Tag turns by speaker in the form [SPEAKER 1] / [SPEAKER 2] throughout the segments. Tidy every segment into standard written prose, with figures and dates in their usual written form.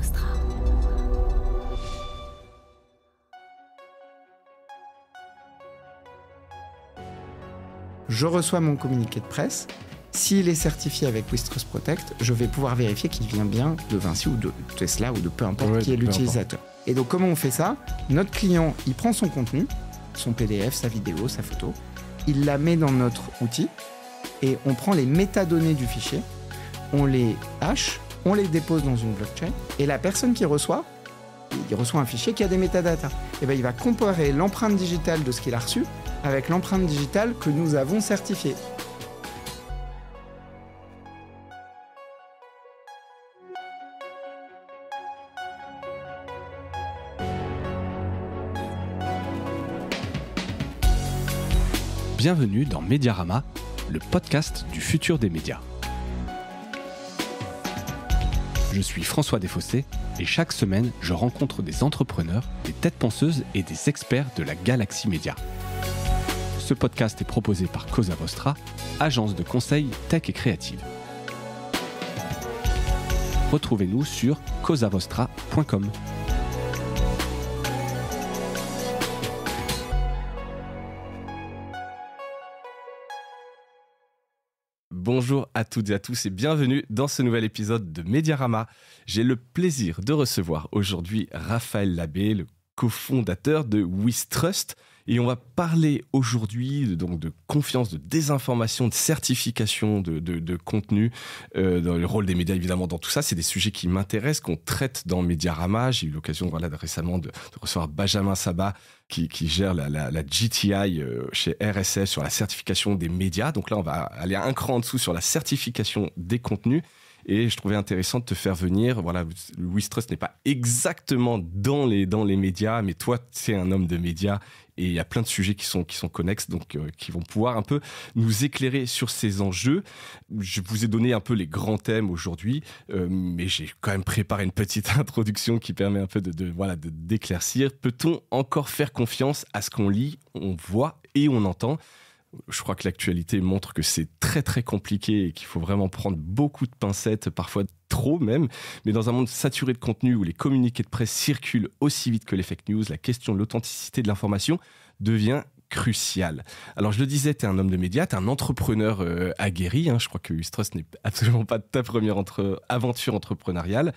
[SPEAKER 1] Vostra.
[SPEAKER 2] Je reçois mon communiqué de presse. S'il est certifié avec WithTrust Protect, je vais pouvoir vérifier qu'il vient bien de Vinci ou de Tesla ou de peu importe qui est l'utilisateur. Et donc comment on fait ça ? Notre client, il prend son contenu, son PDF, sa vidéo, sa photo, il la met dans notre outil et on prend les métadonnées du fichier, on les hache, on les dépose dans une blockchain et la personne qui reçoit, il reçoit un fichier qui a des métadatas. Et ben il va comparer l'empreinte digitale de ce qu'il a reçu avec l'empreinte digitale que nous avons certifiée.
[SPEAKER 3] Bienvenue dans Mediarama, le podcast du futur des médias. Je suis François Desfossés et chaque semaine, je rencontre des entrepreneurs, des têtes penseuses et des experts de la galaxie média. Ce podcast est proposé par Cosa Vostra, agence de conseil tech et créative. Retrouvez-nous sur cosavostra.com. Bonjour à toutes et à tous et bienvenue dans ce nouvel épisode de Mediarama. J'ai le plaisir de recevoir aujourd'hui Raphaël Labbé, le cofondateur de WithTrust. Et on va parler aujourd'hui donc de confiance, de désinformation, de certification de contenu, dans le rôle des médias évidemment dans tout ça. C'est des sujets qui m'intéressent, qu'on traite dans Mediarama. J'ai eu l'occasion récemment de recevoir Benjamin Sabat qui gère la GTI chez RSS sur la certification des médias. Donc là, on va aller un cran en dessous sur la certification des contenus. Et je trouvais intéressant de te faire venir. Voilà, WithTrust n'est pas exactement dans les médias, mais toi, tu es un homme de médias et il y a plein de sujets qui sont connexes, donc qui vont pouvoir un peu nous éclairer sur ces enjeux. Je vous ai donné un peu les grands thèmes aujourd'hui, mais j'ai quand même préparé une petite introduction qui permet un peu de d'éclaircir. Peut-on encore faire confiance à ce qu'on lit, on voit et on entend ? Je crois que l'actualité montre que c'est très très compliqué et qu'il faut vraiment prendre beaucoup de pincettes, parfois trop même. Mais dans un monde saturé de contenu où les communiqués de presse circulent aussi vite que les fake news, la question de l'authenticité de l'information devient cruciale. Alors je le disais, tu es un homme de médias, tu es un entrepreneur aguerri. Je crois que WithTrust n'est absolument pas ta première aventure entrepreneuriale.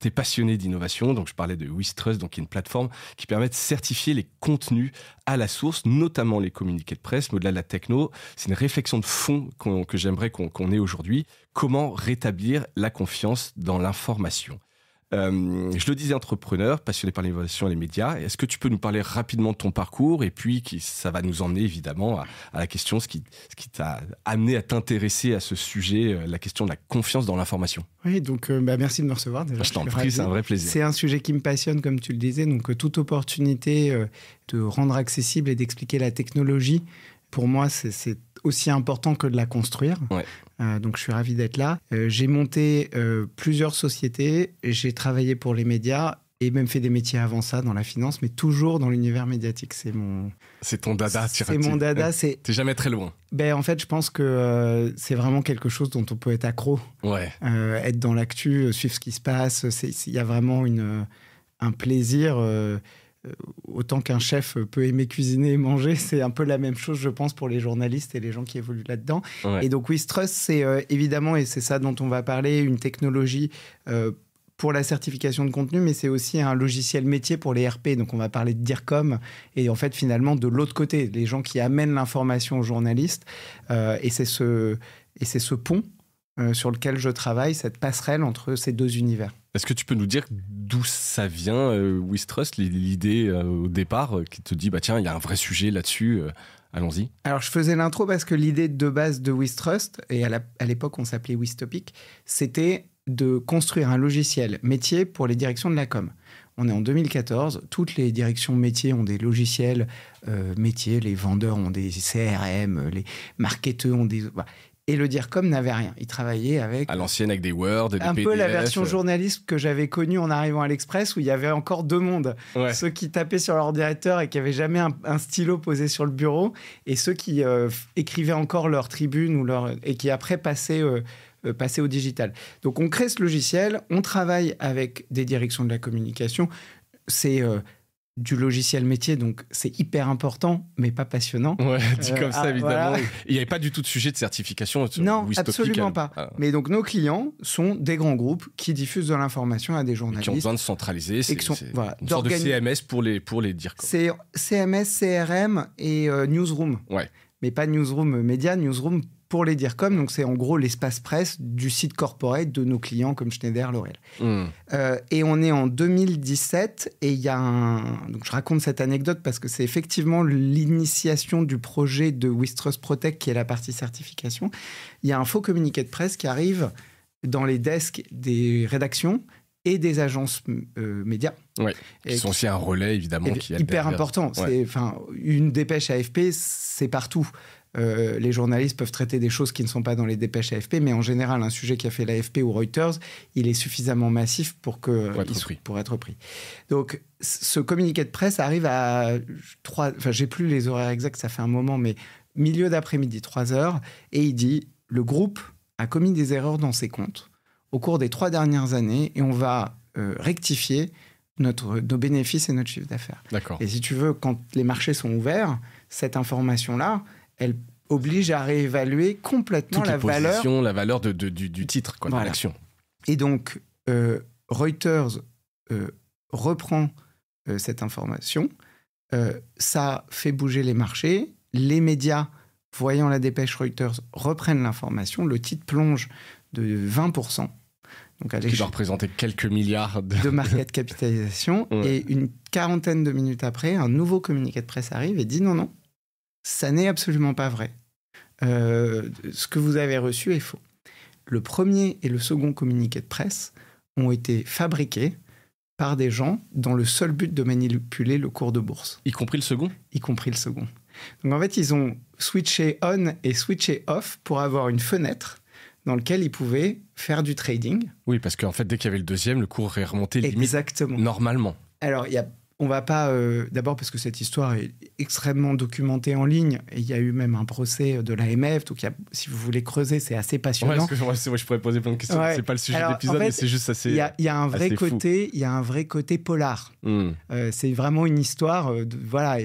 [SPEAKER 3] T'es passionné d'innovation, donc je parlais de WithTrust, donc qui est une plateforme qui permet de certifier les contenus à la source, notamment les communiqués de presse. Mais au-delà de la techno, c'est une réflexion de fond que j'aimerais qu'on ait aujourd'hui. Comment rétablir la confiance dans l'information ? Je le disais, entrepreneur, passionné par l'innovation et les médias. Est-ce que tu peux nous parler rapidement de ton parcours et puis ça va nous emmener évidemment à la question, ce qui t'a amené à t'intéresser à ce sujet, la question de la confiance dans l'information.
[SPEAKER 2] Oui, donc merci de me recevoir déjà.
[SPEAKER 3] Je t'en prie, c'est un vrai plaisir.
[SPEAKER 2] C'est un sujet qui me passionne, comme tu le disais, donc toute opportunité de rendre accessible et d'expliquer la technologie, pour moi, c'est aussi important que de la construire. Ouais. Donc, je suis ravi d'être là. J'ai monté plusieurs sociétés. J'ai travaillé pour les médias et même fait des métiers avant ça dans la finance, mais toujours dans l'univers médiatique. C'est
[SPEAKER 3] ton dada.
[SPEAKER 2] C'est mon dada.
[SPEAKER 3] T'es jamais très loin.
[SPEAKER 2] En fait, je pense que c'est vraiment quelque chose dont on peut être accro.
[SPEAKER 3] Ouais.
[SPEAKER 2] Être dans l'actu, suivre ce qui se passe. Il y a vraiment un plaisir... autant qu'un chef peut aimer cuisiner et manger, c'est un peu la même chose, je pense, pour les journalistes et les gens qui évoluent là-dedans. Ouais. Et donc, WithTrust, c'est évidemment, et c'est ça dont on va parler, une technologie pour la certification de contenu, mais c'est aussi un logiciel métier pour les RP. Donc, on va parler de DIRCOM et en fait, finalement, de l'autre côté, les gens qui amènent l'information aux journalistes. Et c'est ce pont sur lequel je travaille, cette passerelle entre ces deux univers.
[SPEAKER 3] Est-ce que tu peux nous dire d'où ça vient, WithTrust, l'idée au départ qui te dit, tiens, il y a un vrai sujet là-dessus, allons-y.
[SPEAKER 2] Alors, je faisais l'intro parce que l'idée de base de WithTrust, et à l'époque, on s'appelait WithTopic, c'était de construire un logiciel métier pour les directions de la com. On est en 2014, toutes les directions métiers ont des logiciels métiers, les vendeurs ont des CRM, les marketeurs ont des... Voilà. Et le DIRCOM n'avait rien. Il travaillait avec...
[SPEAKER 3] À l'ancienne, avec des Word, des PDF.
[SPEAKER 2] Un peu la version journaliste que j'avais connue en arrivant à l'Express, où il y avait encore deux mondes. Ouais. Ceux qui tapaient sur l'ordinateur et qui n'avaient jamais un stylo posé sur le bureau, et ceux qui écrivaient encore leur tribune et qui après passaient passer au digital. Donc, on crée ce logiciel, on travaille avec des directions de la communication. C'est du logiciel métier, donc c'est hyper important, mais pas passionnant.
[SPEAKER 3] Ouais, dit comme ça, évidemment.
[SPEAKER 2] Voilà.
[SPEAKER 3] Il n'y avait pas du tout de sujet de certification.
[SPEAKER 2] Non, absolument pas. Mais donc, nos clients sont des grands groupes qui diffusent de l'information à des journalistes.
[SPEAKER 3] Et qui ont besoin de centraliser. C'est une sorte de CMS pour les dire.
[SPEAKER 2] C'est CMS, CRM et Newsroom.
[SPEAKER 3] Ouais.
[SPEAKER 2] Mais pas Newsroom média, Newsroom pour les DIRCOM. Donc, c'est en gros l'espace presse du site corporate de nos clients comme Schneider, L'Oréal. Et on est en 2017 et il y a Donc, je raconte cette anecdote parce que c'est effectivement l'initiation du projet de WithTrust Protect qui est la partie certification. Il y a un faux communiqué de presse qui arrive dans les desks des rédactions et des agences médias.
[SPEAKER 3] Oui, qui sont aussi un relais, évidemment. Qui est
[SPEAKER 2] hyper important. Ouais. Une dépêche AFP, c'est partout. Les journalistes peuvent traiter des choses qui ne sont pas dans les dépêches AFP, mais en général, un sujet qui a fait l'AFP ou Reuters, il est suffisamment massif pour être pris. Donc, ce communiqué de presse arrive à j'ai plus les horaires exacts, ça fait un moment, mais milieu d'après-midi, 3h, et il dit « Le groupe a commis des erreurs dans ses comptes au cours des 3 dernières années et on va rectifier nos bénéfices et notre chiffre d'affaires. » Et si tu veux, quand les marchés sont ouverts, cette information-là, elle oblige à réévaluer complètement la
[SPEAKER 3] valeur du titre, de l'action.
[SPEAKER 2] Et donc, Reuters reprend cette information. Ça fait bouger les marchés. Les médias, voyant la dépêche Reuters, reprennent l'information. Le titre plonge de 20%. Donc,
[SPEAKER 3] qui doit représenter quelques milliards
[SPEAKER 2] de market capitalisation. Ouais. Et une quarantaine de minutes après, un nouveau communiqué de presse arrive et dit non, ça n'est absolument pas vrai. Ce que vous avez reçu est faux. Le premier et le second communiqué de presse ont été fabriqués par des gens dans le seul but de manipuler le cours de bourse.
[SPEAKER 3] Y compris le second ?
[SPEAKER 2] Y compris le second. Donc en fait, ils ont switché on et switché off pour avoir une fenêtre dans laquelle ils pouvaient faire du trading.
[SPEAKER 3] Oui, parce qu'en fait, dès qu'il y avait le deuxième, le cours est remonté limite.
[SPEAKER 2] Exactement.
[SPEAKER 3] Normalement.
[SPEAKER 2] Alors, on ne va pas... d'abord parce que cette histoire est extrêmement documentée en ligne. Et il y a eu même un procès de l'AMF. Donc, si vous voulez creuser, c'est assez passionnant.
[SPEAKER 3] Je pourrais poser plein de questions. Ouais. Ce n'est pas le sujet de l'épisode, mais c'est juste assez. Il y a un
[SPEAKER 2] vrai côté polar. C'est vraiment une histoire...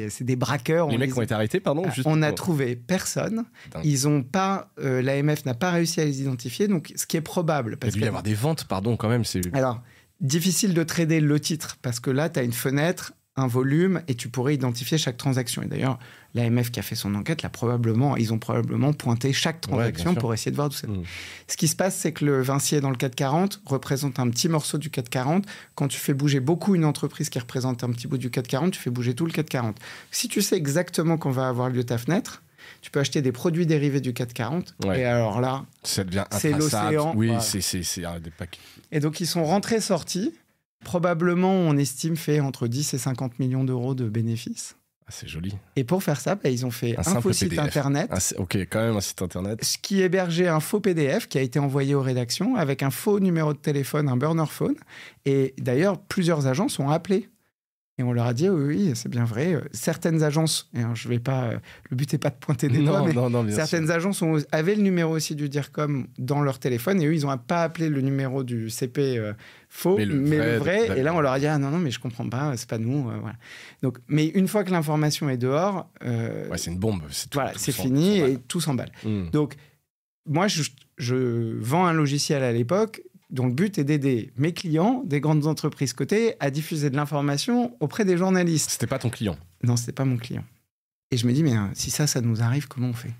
[SPEAKER 2] c'est des braqueurs.
[SPEAKER 3] Les mecs ont été arrêtés, pardon
[SPEAKER 2] on n'a trouvé personne. Ils ont pas... l'AMF n'a pas réussi à les identifier. Donc, ce qui est probable...
[SPEAKER 3] Il y a dû y avoir des ventes, pardon, quand même.
[SPEAKER 2] Alors... Difficile de trader le titre parce que là, tu as une fenêtre, un volume et tu pourrais identifier chaque transaction. Et d'ailleurs, l'AMF qui a fait son enquête, ils ont probablement pointé chaque transaction pour essayer de voir d'où ça vient. Ce qui se passe, c'est que le Vinci est dans le CAC 40, représente un petit morceau du CAC 40. Quand tu fais bouger beaucoup une entreprise qui représente un petit bout du CAC 40, tu fais bouger tout le CAC 40. Si tu sais exactement quand va avoir lieu ta fenêtre, tu peux acheter des produits dérivés du CAC 40. Ouais. Et alors là,
[SPEAKER 3] ça devient
[SPEAKER 2] c'est l'océan.
[SPEAKER 3] Oui, voilà. c'est des paquets.
[SPEAKER 2] Et donc, ils sont rentrés-sortis. Probablement, on estime, fait entre 10 et 50 millions d'euros de bénéfices.
[SPEAKER 3] Ah, c'est joli.
[SPEAKER 2] Et pour faire ça, ils ont fait un faux site internet.
[SPEAKER 3] Ok, quand même un site internet.
[SPEAKER 2] Ce qui hébergeait un faux PDF qui a été envoyé aux rédactions avec un faux numéro de téléphone, un burner phone. Et d'ailleurs, plusieurs agences ont appelé. Et on leur a dit, oui, c'est bien vrai. Certaines agences, et je vais pas, le but n'est pas de pointer des doigts, mais certaines agences avaient le numéro aussi du DIRCOM dans leur téléphone, et eux, ils n'ont pas appelé le numéro du CP faux, mais le vrai. Et là, on leur a dit, non, mais je comprends pas, c'est pas nous. Voilà. Donc, mais une fois que l'information est dehors...
[SPEAKER 3] c'est une bombe.
[SPEAKER 2] C'est fini et tout s'emballe. Donc, moi, je vends un logiciel à l'époque dont le but est d'aider mes clients, des grandes entreprises cotées, à diffuser de l'information auprès des journalistes.
[SPEAKER 3] C'était pas ton client ?
[SPEAKER 2] Non, c'était pas mon client. Et je me dis, mais si ça nous arrive, comment on fait ?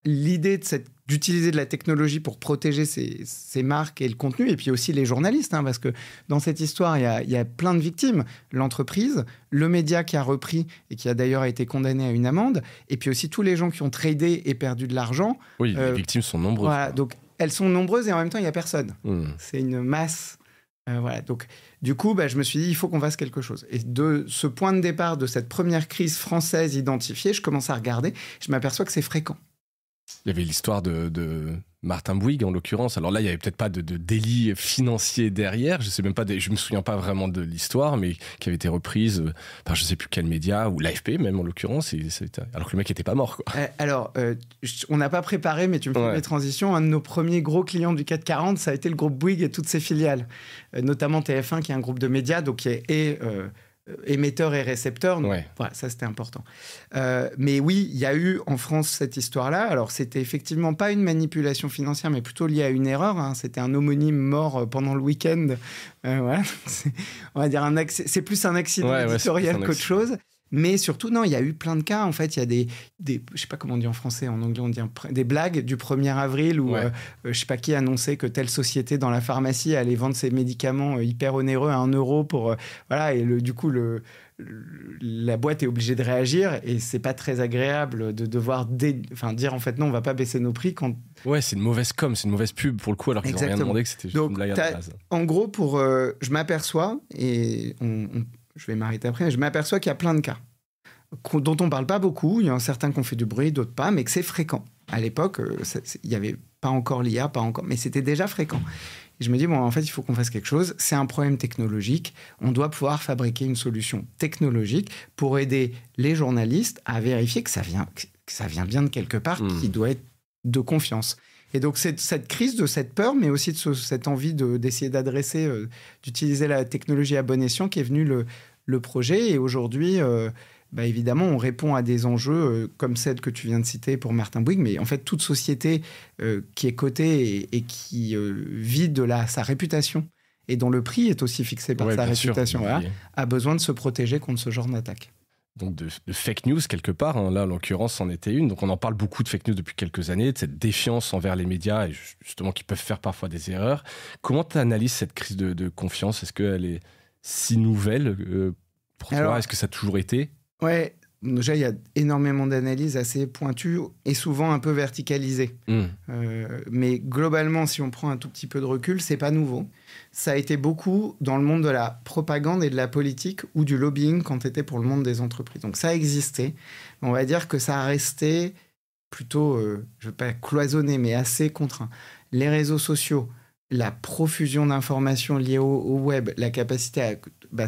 [SPEAKER 2] L'idée d'utiliser de la technologie pour protéger ces marques et le contenu, et puis aussi les journalistes, parce que dans cette histoire, il y a plein de victimes. L'entreprise, le média qui a repris et qui a d'ailleurs été condamné à une amende, et puis aussi tous les gens qui ont tradé et perdu de l'argent.
[SPEAKER 3] Oui, les victimes sont nombreuses.
[SPEAKER 2] Voilà, donc elles sont nombreuses et en même temps, il n'y a personne. C'est une masse. Voilà. Donc, du coup, je me suis dit, il faut qu'on fasse quelque chose. Et de ce point de départ de cette première crise française identifiée, je commence à regarder. Je m'aperçois que c'est fréquent.
[SPEAKER 3] Il y avait l'histoire de Martin Bouygues, en l'occurrence. Alors là, il n'y avait peut-être pas de délit financier derrière. Je me souviens pas vraiment de l'histoire, mais qui avait été reprise par je ne sais plus quel média, ou l'AFP même, en l'occurrence. Alors que le mec n'était pas mort, quoi.
[SPEAKER 2] On n'a pas préparé, mais tu me fais des transitions. Un de nos premiers gros clients du CAC 40, ça a été le groupe Bouygues et toutes ses filiales. Notamment TF1, qui est un groupe de médias, donc qui est... émetteur et récepteur, donc, voilà, ça c'était important. Mais oui, il y a eu en France cette histoire-là. Alors c'était effectivement pas une manipulation financière, mais plutôt liée à une erreur. Hein. C'était un homonyme mort pendant le week-end. Voilà. On va dire c'est plus un accident éditorial qu'autre chose. Mais surtout, non, il y a eu plein de cas. En fait, il y a des je sais pas comment on dit en français, en anglais on dit des blagues du 1er avril où je sais pas qui annonçait que telle société dans la pharmacie allait vendre ses médicaments hyper onéreux à 1 euro pour voilà, et du coup la boîte est obligée de réagir et c'est pas très agréable de devoir dire en fait non, on va pas baisser nos prix quand...
[SPEAKER 3] Ouais, c'est une mauvaise com, c'est une mauvaise pub pour le coup, alors qu'ils n'ont rien demandé, que c'était juste une blague à la base.
[SPEAKER 2] En gros, je m'aperçois, et je vais m'arrêter après, mais je m'aperçois qu'il y a plein de cas dont on parle pas beaucoup. Il y en a certains qui ont fait du bruit, d'autres pas, mais que c'est fréquent. À l'époque, il y avait pas encore l'IA, mais c'était déjà fréquent. Et je me dis, en fait, il faut qu'on fasse quelque chose. C'est un problème technologique. On doit pouvoir fabriquer une solution technologique pour aider les journalistes à vérifier que ça vient bien de quelque part, qui doit être de confiance. Et donc, c'est cette crise de cette peur, mais aussi de cette envie d'essayer d'adresser, d'utiliser la technologie à bon escient qui est venu le projet. Et aujourd'hui, évidemment, on répond à des enjeux comme celle que tu viens de citer pour Martin Bouygues, mais en fait, toute société qui est cotée et qui vit de sa réputation et dont le prix est aussi fixé par sa réputation, a besoin de se protéger contre ce genre d'attaque.
[SPEAKER 3] Donc de fake news quelque part, hein. Là en l'occurrence c'en était une, donc on en parle beaucoup de fake news depuis quelques années, de cette défiance envers les médias et justement qui peuvent faire parfois des erreurs. Comment tu analyses cette crise de confiance? Est-ce qu'elle est si nouvelle pour toi? Est-ce que ça a toujours été?
[SPEAKER 2] Ouais, déjà il y a énormément d'analyses assez pointues et souvent un peu verticalisées. Mais globalement, si on prend un tout petit peu de recul, c'est pas nouveau. Ça a été beaucoup dans le monde de la propagande et de la politique ou du lobbying quand c'était pour le monde des entreprises. Donc ça existait. On va dire que ça a resté plutôt, je ne veux pas cloisonner, mais assez contraint. Les réseaux sociaux, la profusion d'informations liées au web, la capacité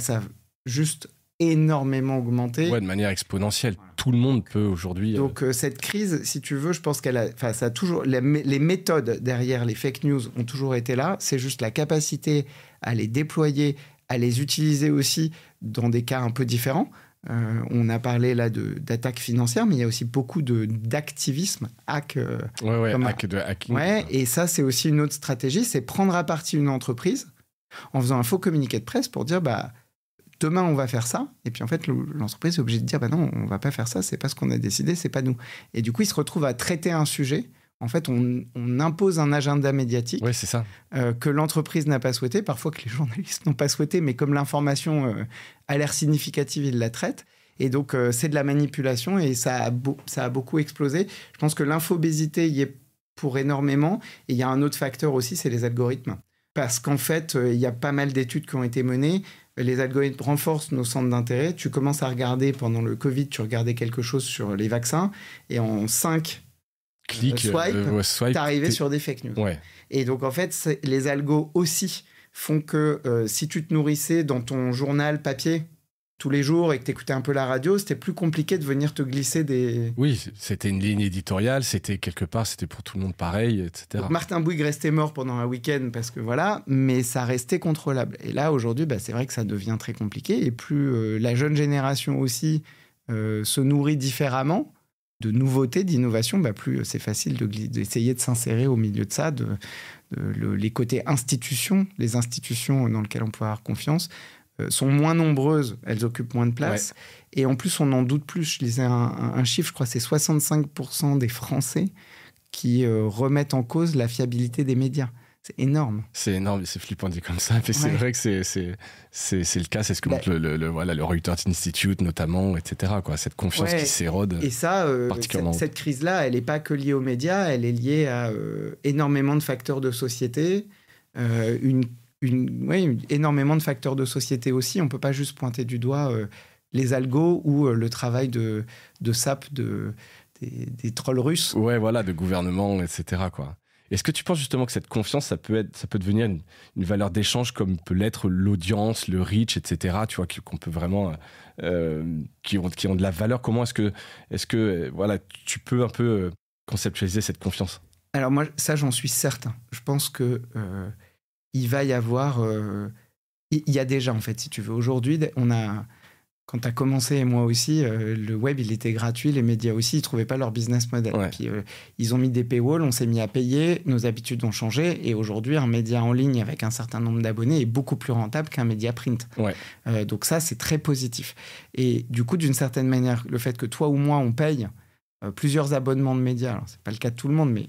[SPEAKER 2] ça a juste énormément augmenté.
[SPEAKER 3] Ouais, de manière exponentielle. Voilà. Tout le monde peut aujourd'hui...
[SPEAKER 2] Donc cette crise, si tu veux, je pense ça a toujours... Les méthodes derrière les fake news ont toujours été là. C'est juste la capacité à les déployer, à les utiliser aussi dans des cas un peu différents. On a parlé là d'attaques financières, mais il y a aussi beaucoup d'activisme, hacking.
[SPEAKER 3] Ouais,
[SPEAKER 2] et ça, c'est aussi une autre stratégie, c'est prendre à partie une entreprise en faisant un faux communiqué de presse pour dire... demain, on va faire ça. Et puis, en fait, l'entreprise est obligée de dire, non, on ne va pas faire ça, c'est pas ce qu'on a décidé, c'est pas nous. Et du coup, ils se retrouvent à traiter un sujet. En fait, on impose un agenda médiatique
[SPEAKER 3] c'est ça.
[SPEAKER 2] Que l'entreprise n'a pas souhaité, parfois que les journalistes n'ont pas souhaité, mais comme l'information a l'air significative, ils la traitent. Et donc, c'est de la manipulation et ça a beaucoup explosé. Je pense que l'infobésité y est pour énormément. Et il y a un autre facteur aussi, c'est les algorithmes. Parce qu'en fait, il y a pas mal d'études qui ont été menées. Les algorithmes renforcent nos centres d'intérêt. Tu commences à regarder, pendant le Covid, tu regardais quelque chose sur les vaccins, et en 5 swipe, t'arrivais sur des fake news.
[SPEAKER 3] Ouais.
[SPEAKER 2] Et donc, en fait, les algos aussi font que si tu te nourrissais dans ton journal papier tous les jours et que t'écoutais un peu la radio, c'était plus compliqué de venir te glisser des...
[SPEAKER 3] Oui, c'était une ligne éditoriale, c'était quelque part, c'était pour tout le monde pareil, etc.
[SPEAKER 2] Donc Martin Bouygues restait mort pendant un week-end parce que voilà, mais ça restait contrôlable. Et là, aujourd'hui, c'est vrai que ça devient très compliqué et plus la jeune génération aussi se nourrit différemment de nouveautés, d'innovations, plus c'est facile d'essayer de s'insérer au milieu de ça, les côtés institutions, les institutions dans lesquelles on peut avoir confiance, sont moins nombreuses, elles occupent moins de place. Ouais. Et en plus, on n'en doute plus. Je lisais un chiffre, je crois que c'est 65% des Français qui remettent en cause la fiabilité des médias. C'est énorme.
[SPEAKER 3] C'est énorme, c'est flippant dit comme ça. Mais c'est vrai que c'est le cas, c'est ce que montre le Reuters Institute notamment, etc. Cette confiance qui s'érode.
[SPEAKER 2] Et ça, particulièrement. Cette crise-là, elle n'est pas que liée aux médias, elle est liée à énormément de facteurs de société, énormément de facteurs de société aussi. On ne peut pas juste pointer du doigt les algos ou le travail de SAP des trolls russes.
[SPEAKER 3] Ouais, voilà, de gouvernement, etc., quoi. Est-ce que tu penses justement que cette confiance, ça peut devenir une valeur d'échange comme peut l'être l'audience, le reach, etc., tu vois, qu'on peut vraiment... qui ont de la valeur. Comment est-ce que voilà, tu peux un peu conceptualiser cette confiance?
[SPEAKER 2] Alors moi, ça, j'en suis certain. Je pense que il va y avoir... il y a déjà, en fait, si tu veux. Aujourd'hui, quand tu as commencé, et moi aussi, le web, il était gratuit, les médias aussi, ils ne trouvaient pas leur business model.
[SPEAKER 3] Ouais.
[SPEAKER 2] Puis, ils ont mis des paywalls, on s'est mis à payer, nos habitudes ont changé, et aujourd'hui, un média en ligne avec un certain nombre d'abonnés est beaucoup plus rentable qu'un média print.
[SPEAKER 3] Ouais.
[SPEAKER 2] Donc ça, c'est très positif. Et du coup, d'une certaine manière, le fait que toi ou moi, on paye plusieurs abonnements de médias, alors c'est pas le cas de tout le monde, mais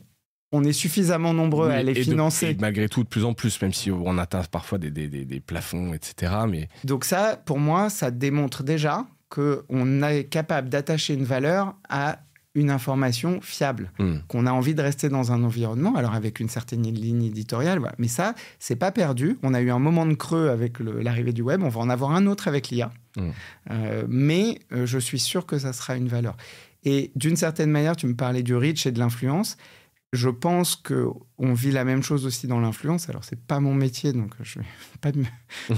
[SPEAKER 2] on est suffisamment nombreux à les financer.
[SPEAKER 3] Et malgré tout, de plus en plus, même si on atteint parfois des plafonds, etc. Mais...
[SPEAKER 2] Donc ça, pour moi, ça démontre déjà qu'on est capable d'attacher une valeur à une information fiable, qu'on a envie de rester dans un environnement, alors avec une certaine ligne éditoriale, voilà. Mais ça, c'est pas perdu. On a eu un moment de creux avec l'arrivée du web, on va en avoir un autre avec l'IA. Mais je suis sûr que ça sera une valeur. Et d'une certaine manière, tu me parlais du reach et de l'influence. Je pense qu'on vit la même chose aussi dans l'influence. Alors, c'est pas mon métier, donc je vais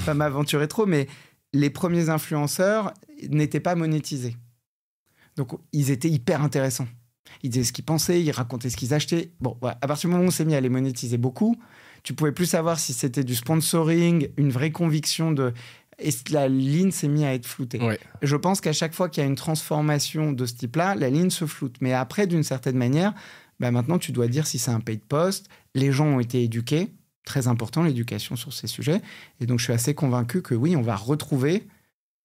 [SPEAKER 2] pas m'aventurer trop, mais les premiers influenceurs n'étaient pas monétisés. Donc, ils étaient hyper intéressants. Ils disaient ce qu'ils pensaient, ils racontaient ce qu'ils achetaient. Bon, voilà. À partir du moment où on s'est mis à les monétiser beaucoup, tu pouvais plus savoir si c'était du sponsoring, une vraie conviction et la ligne s'est mise à être floutée.
[SPEAKER 3] Ouais.
[SPEAKER 2] Je pense qu'à chaque fois qu'il y a une transformation de ce type-là, la ligne se floute. Mais après, d'une certaine manière... maintenant, tu dois dire si c'est un paid post. Les gens ont été éduqués. Très important, l'éducation sur ces sujets. Et donc, je suis assez convaincu que oui, on va retrouver,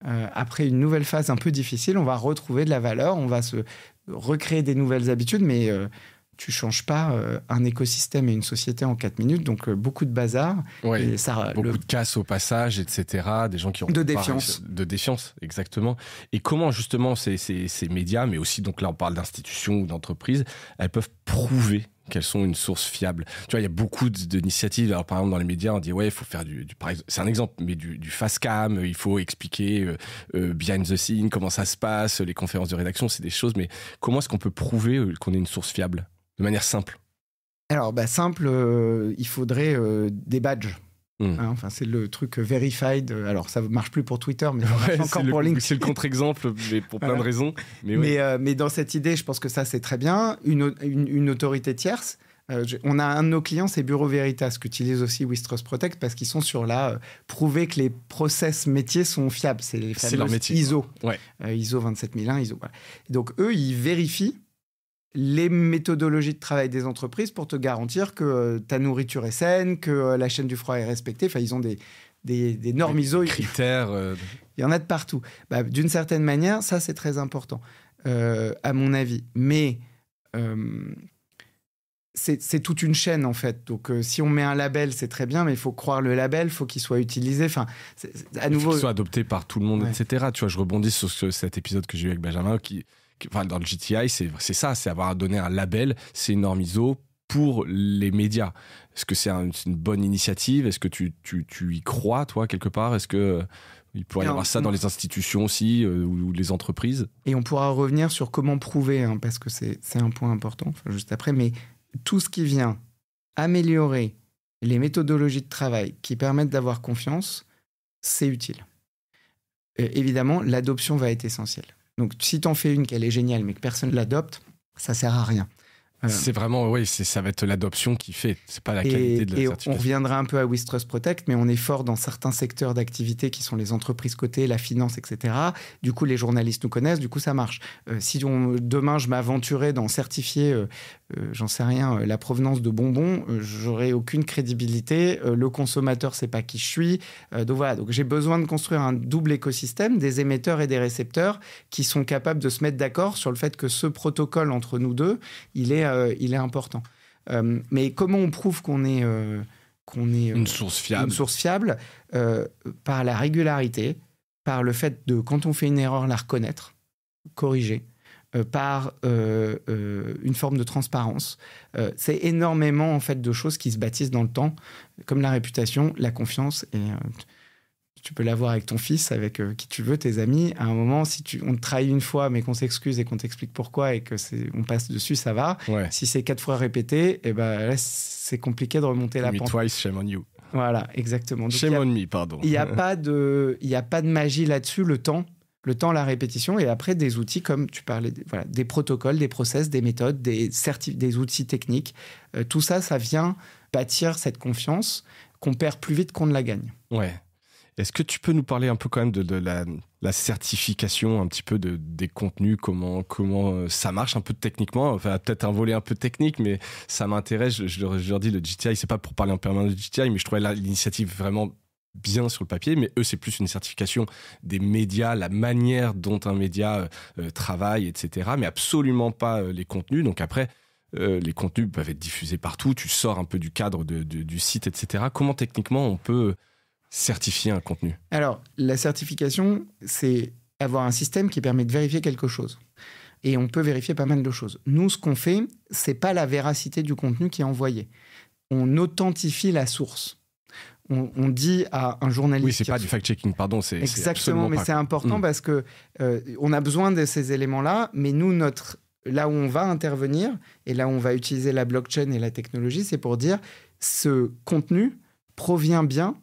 [SPEAKER 2] après une nouvelle phase un peu difficile, on va retrouver de la valeur, on va se recréer des nouvelles habitudes, mais tu ne changes pas un écosystème et une société en 4 minutes. Donc, beaucoup de bazar.
[SPEAKER 3] Ouais,
[SPEAKER 2] et ça,
[SPEAKER 3] beaucoup de casse au passage, etc. Des gens qui ont...
[SPEAKER 2] De défiance.
[SPEAKER 3] De défiance, exactement. Et comment, justement, ces médias, mais aussi, donc là, on parle d'institutions ou d'entreprises, elles peuvent prouver qu'elles sont une source fiable. Tu vois, il y a beaucoup d'initiatives. Alors, par exemple, dans les médias, on dit, ouais, il faut faire par exemple, c'est un exemple, mais du fast cam, il faut expliquer behind the scene, comment ça se passe, les conférences de rédaction, c'est des choses. Mais comment est-ce qu'on peut prouver qu'on est une source fiable? De manière simple.
[SPEAKER 2] Alors, simple, il faudrait des badges. Enfin, c'est le truc verified. Alors, ça ne marche plus pour Twitter, mais ça marche encore pour LinkedIn.
[SPEAKER 3] C'est le contre-exemple, mais pour plein de raisons.
[SPEAKER 2] Mais dans cette idée, je pense que ça, c'est très bien. Une autorité tierce. On a un de nos clients, c'est Bureau Veritas, qu'utilise aussi Wistrust Protect, parce qu'ils sont sur prouver que les process métiers sont fiables. C'est les fameux ISO.
[SPEAKER 3] Ouais.
[SPEAKER 2] ISO 27001, ISO. Voilà. Donc, eux, ils vérifient les méthodologies de travail des entreprises pour te garantir que ta nourriture est saine, que la chaîne du froid est respectée. Enfin, ils ont des normes ISO.
[SPEAKER 3] Critères.
[SPEAKER 2] Il y en a de partout. D'une certaine manière, ça, c'est très important, à mon avis. Mais c'est toute une chaîne, en fait. Donc, si on met un label, c'est très bien, mais il faut croire le label, il faut qu'il soit utilisé. Enfin, à nouveau...
[SPEAKER 3] Il faut qu'il soit adopté par tout le monde, etc. Tu vois, je rebondis sur cet épisode que j'ai eu avec Benjamin, enfin, dans le GTI, c'est ça, c'est avoir donné un label, c'est une norme ISO pour les médias. Est-ce que c'est une bonne initiative? Est-ce que tu y crois, toi, quelque part? Est-ce que il pourrait y avoir ça dans les institutions aussi, ou les entreprises? Et
[SPEAKER 2] on pourra revenir sur comment prouver, parce que c'est un point important, juste après, mais tout ce qui vient améliorer les méthodologies de travail qui permettent d'avoir confiance, c'est utile. Évidemment, l'adoption va être essentielle. Donc, si tu en fais une qu'elle est géniale, mais que personne ne l'adopte, ça ne sert à rien.
[SPEAKER 3] C'est vraiment, oui, ça va être l'adoption qui fait, c'est pas la qualité de la certification.
[SPEAKER 2] On reviendra un peu à Wistrust Protect, mais on est fort dans certains secteurs d'activité qui sont les entreprises cotées, la finance, etc. Du coup, les journalistes nous connaissent, du coup, ça marche. Si demain, je m'aventurais dans certifier, j'en sais rien, la provenance de bonbons, j'aurais aucune crédibilité. Le consommateur ne sait pas qui je suis. Donc voilà, donc j'ai besoin de construire un double écosystème, des émetteurs et des récepteurs qui sont capables de se mettre d'accord sur le fait que ce protocole entre nous deux, il est important. Mais comment on prouve qu'on est une source fiable, par la régularité, par le fait de, quand on fait une erreur, la reconnaître, corriger, par une forme de transparence. C'est énormément en fait de choses qui se bâtissent dans le temps, comme la réputation, la confiance. Et Tu peux l'avoir avec ton fils, avec qui tu veux, tes amis. À un moment, si on te trahit une fois, mais qu'on s'excuse et qu'on t'explique pourquoi et on passe dessus, ça va. Ouais. Si c'est 4 fois répété, et ben là, c'est compliqué de remonter la pente.
[SPEAKER 3] Me twice, shame on you.
[SPEAKER 2] Voilà, exactement. Donc,
[SPEAKER 3] shame on me, pardon.
[SPEAKER 2] Il n'y a pas de magie là-dessus, le temps, la répétition, et après des outils comme tu parlais, des protocoles, des process, des méthodes, des outils techniques. Tout ça, ça vient bâtir cette confiance qu'on perd plus vite qu'on ne la gagne.
[SPEAKER 3] Ouais. Est-ce que tu peux nous parler un peu quand même de la certification, un petit peu des contenus, comment ça marche un peu techniquement, enfin peut-être un volet un peu technique, mais ça m'intéresse. Je leur dis, le GTI, c'est pas pour parler en permanence de GTI, mais je trouvais l'initiative vraiment bien sur le papier, mais eux, c'est plus une certification des médias, la manière dont un média travaille, etc., mais absolument pas les contenus. Donc après, les contenus peuvent être diffusés partout, tu sors un peu du cadre du site, etc. Comment techniquement on peut certifier un contenu?
[SPEAKER 2] Alors, la certification, c'est avoir un système qui permet de vérifier quelque chose. Et on peut vérifier pas mal de choses. Nous, ce qu'on fait, c'est pas la véracité du contenu qui est envoyé. On authentifie la source. On dit à un journaliste...
[SPEAKER 3] Oui, c'est pas du fact-checking, pardon.
[SPEAKER 2] Exactement, mais c'est important parce que on a besoin de ces éléments-là, mais nous, là où on va intervenir et là où on va utiliser la blockchain et la technologie, c'est pour dire ce contenu provient bien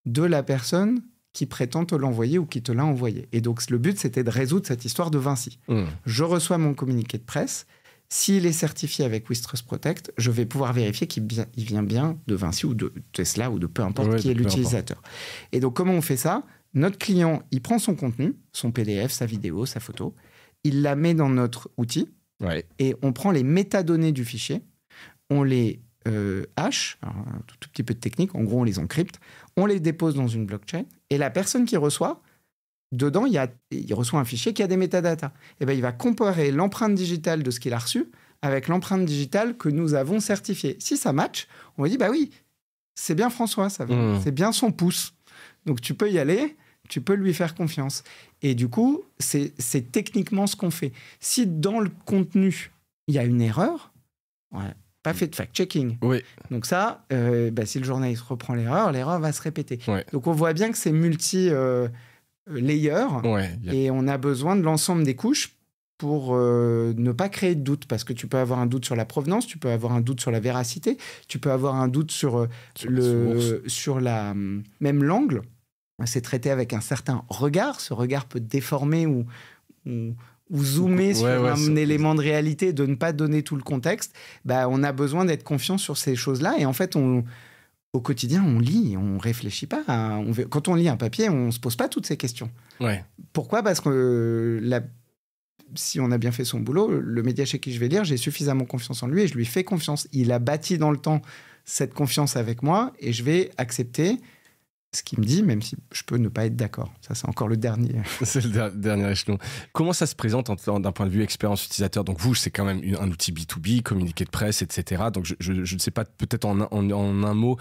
[SPEAKER 2] de la personne qui prétend te l'envoyer ou qui te l'a envoyé. Et donc, le but, c'était de résoudre cette histoire de Vinci. Je reçois mon communiqué de presse. S'il est certifié avec WithTrust Protect, je vais pouvoir vérifier qu'il vient bien de Vinci ou de Tesla ou de peu importe qui est l'utilisateur. Et donc, comment on fait ça? Notre client, il prend son contenu, son PDF, sa vidéo, sa photo, il la met dans notre outil et on prend les métadonnées du fichier, on les hash, un tout petit peu de technique, en gros, on les encrypte, on les dépose dans une blockchain et la personne qui reçoit, dedans, il reçoit un fichier qui a des métadatas. Et ben, il va comparer l'empreinte digitale de ce qu'il a reçu avec l'empreinte digitale que nous avons certifiée. Si ça match, on va dire, bah oui, c'est bien François, c'est bien son pouce. Donc, tu peux y aller, tu peux lui faire confiance. Et du coup, c'est techniquement ce qu'on fait. Si dans le contenu, il y a une erreur, pas fait de fact-checking.
[SPEAKER 3] Oui.
[SPEAKER 2] Donc ça, si le journaliste reprend l'erreur va se répéter.
[SPEAKER 3] Ouais.
[SPEAKER 2] Donc on voit bien que c'est multi-layer et on a besoin de l'ensemble des couches pour ne pas créer de doute, parce que tu peux avoir un doute sur la provenance, tu peux avoir un doute sur la véracité, tu peux avoir un doute sur la même l'angle. C'est traité avec un certain regard. Ce regard peut déformer ou zoomer sur un élément de réalité, de ne pas donner tout le contexte. On a besoin d'être confiant sur ces choses-là. Et en fait, au quotidien, on lit, on ne réfléchit pas. Quand on lit un papier, on ne se pose pas toutes ces questions.
[SPEAKER 3] Ouais.
[SPEAKER 2] Pourquoi ? Parce que si on a bien fait son boulot, le média chez qui je vais lire, j'ai suffisamment confiance en lui et je lui fais confiance. Il a bâti dans le temps cette confiance avec moi et je vais accepter ce qu'il me dit, même si je peux ne pas être d'accord. Ça, c'est encore le dernier.
[SPEAKER 3] C'est le dernier échelon. Comment ça se présente d'un point de vue expérience utilisateur ? Donc vous, c'est quand même un outil B2B, communiqué de presse, etc. Donc je ne sais pas, peut-être en un mot,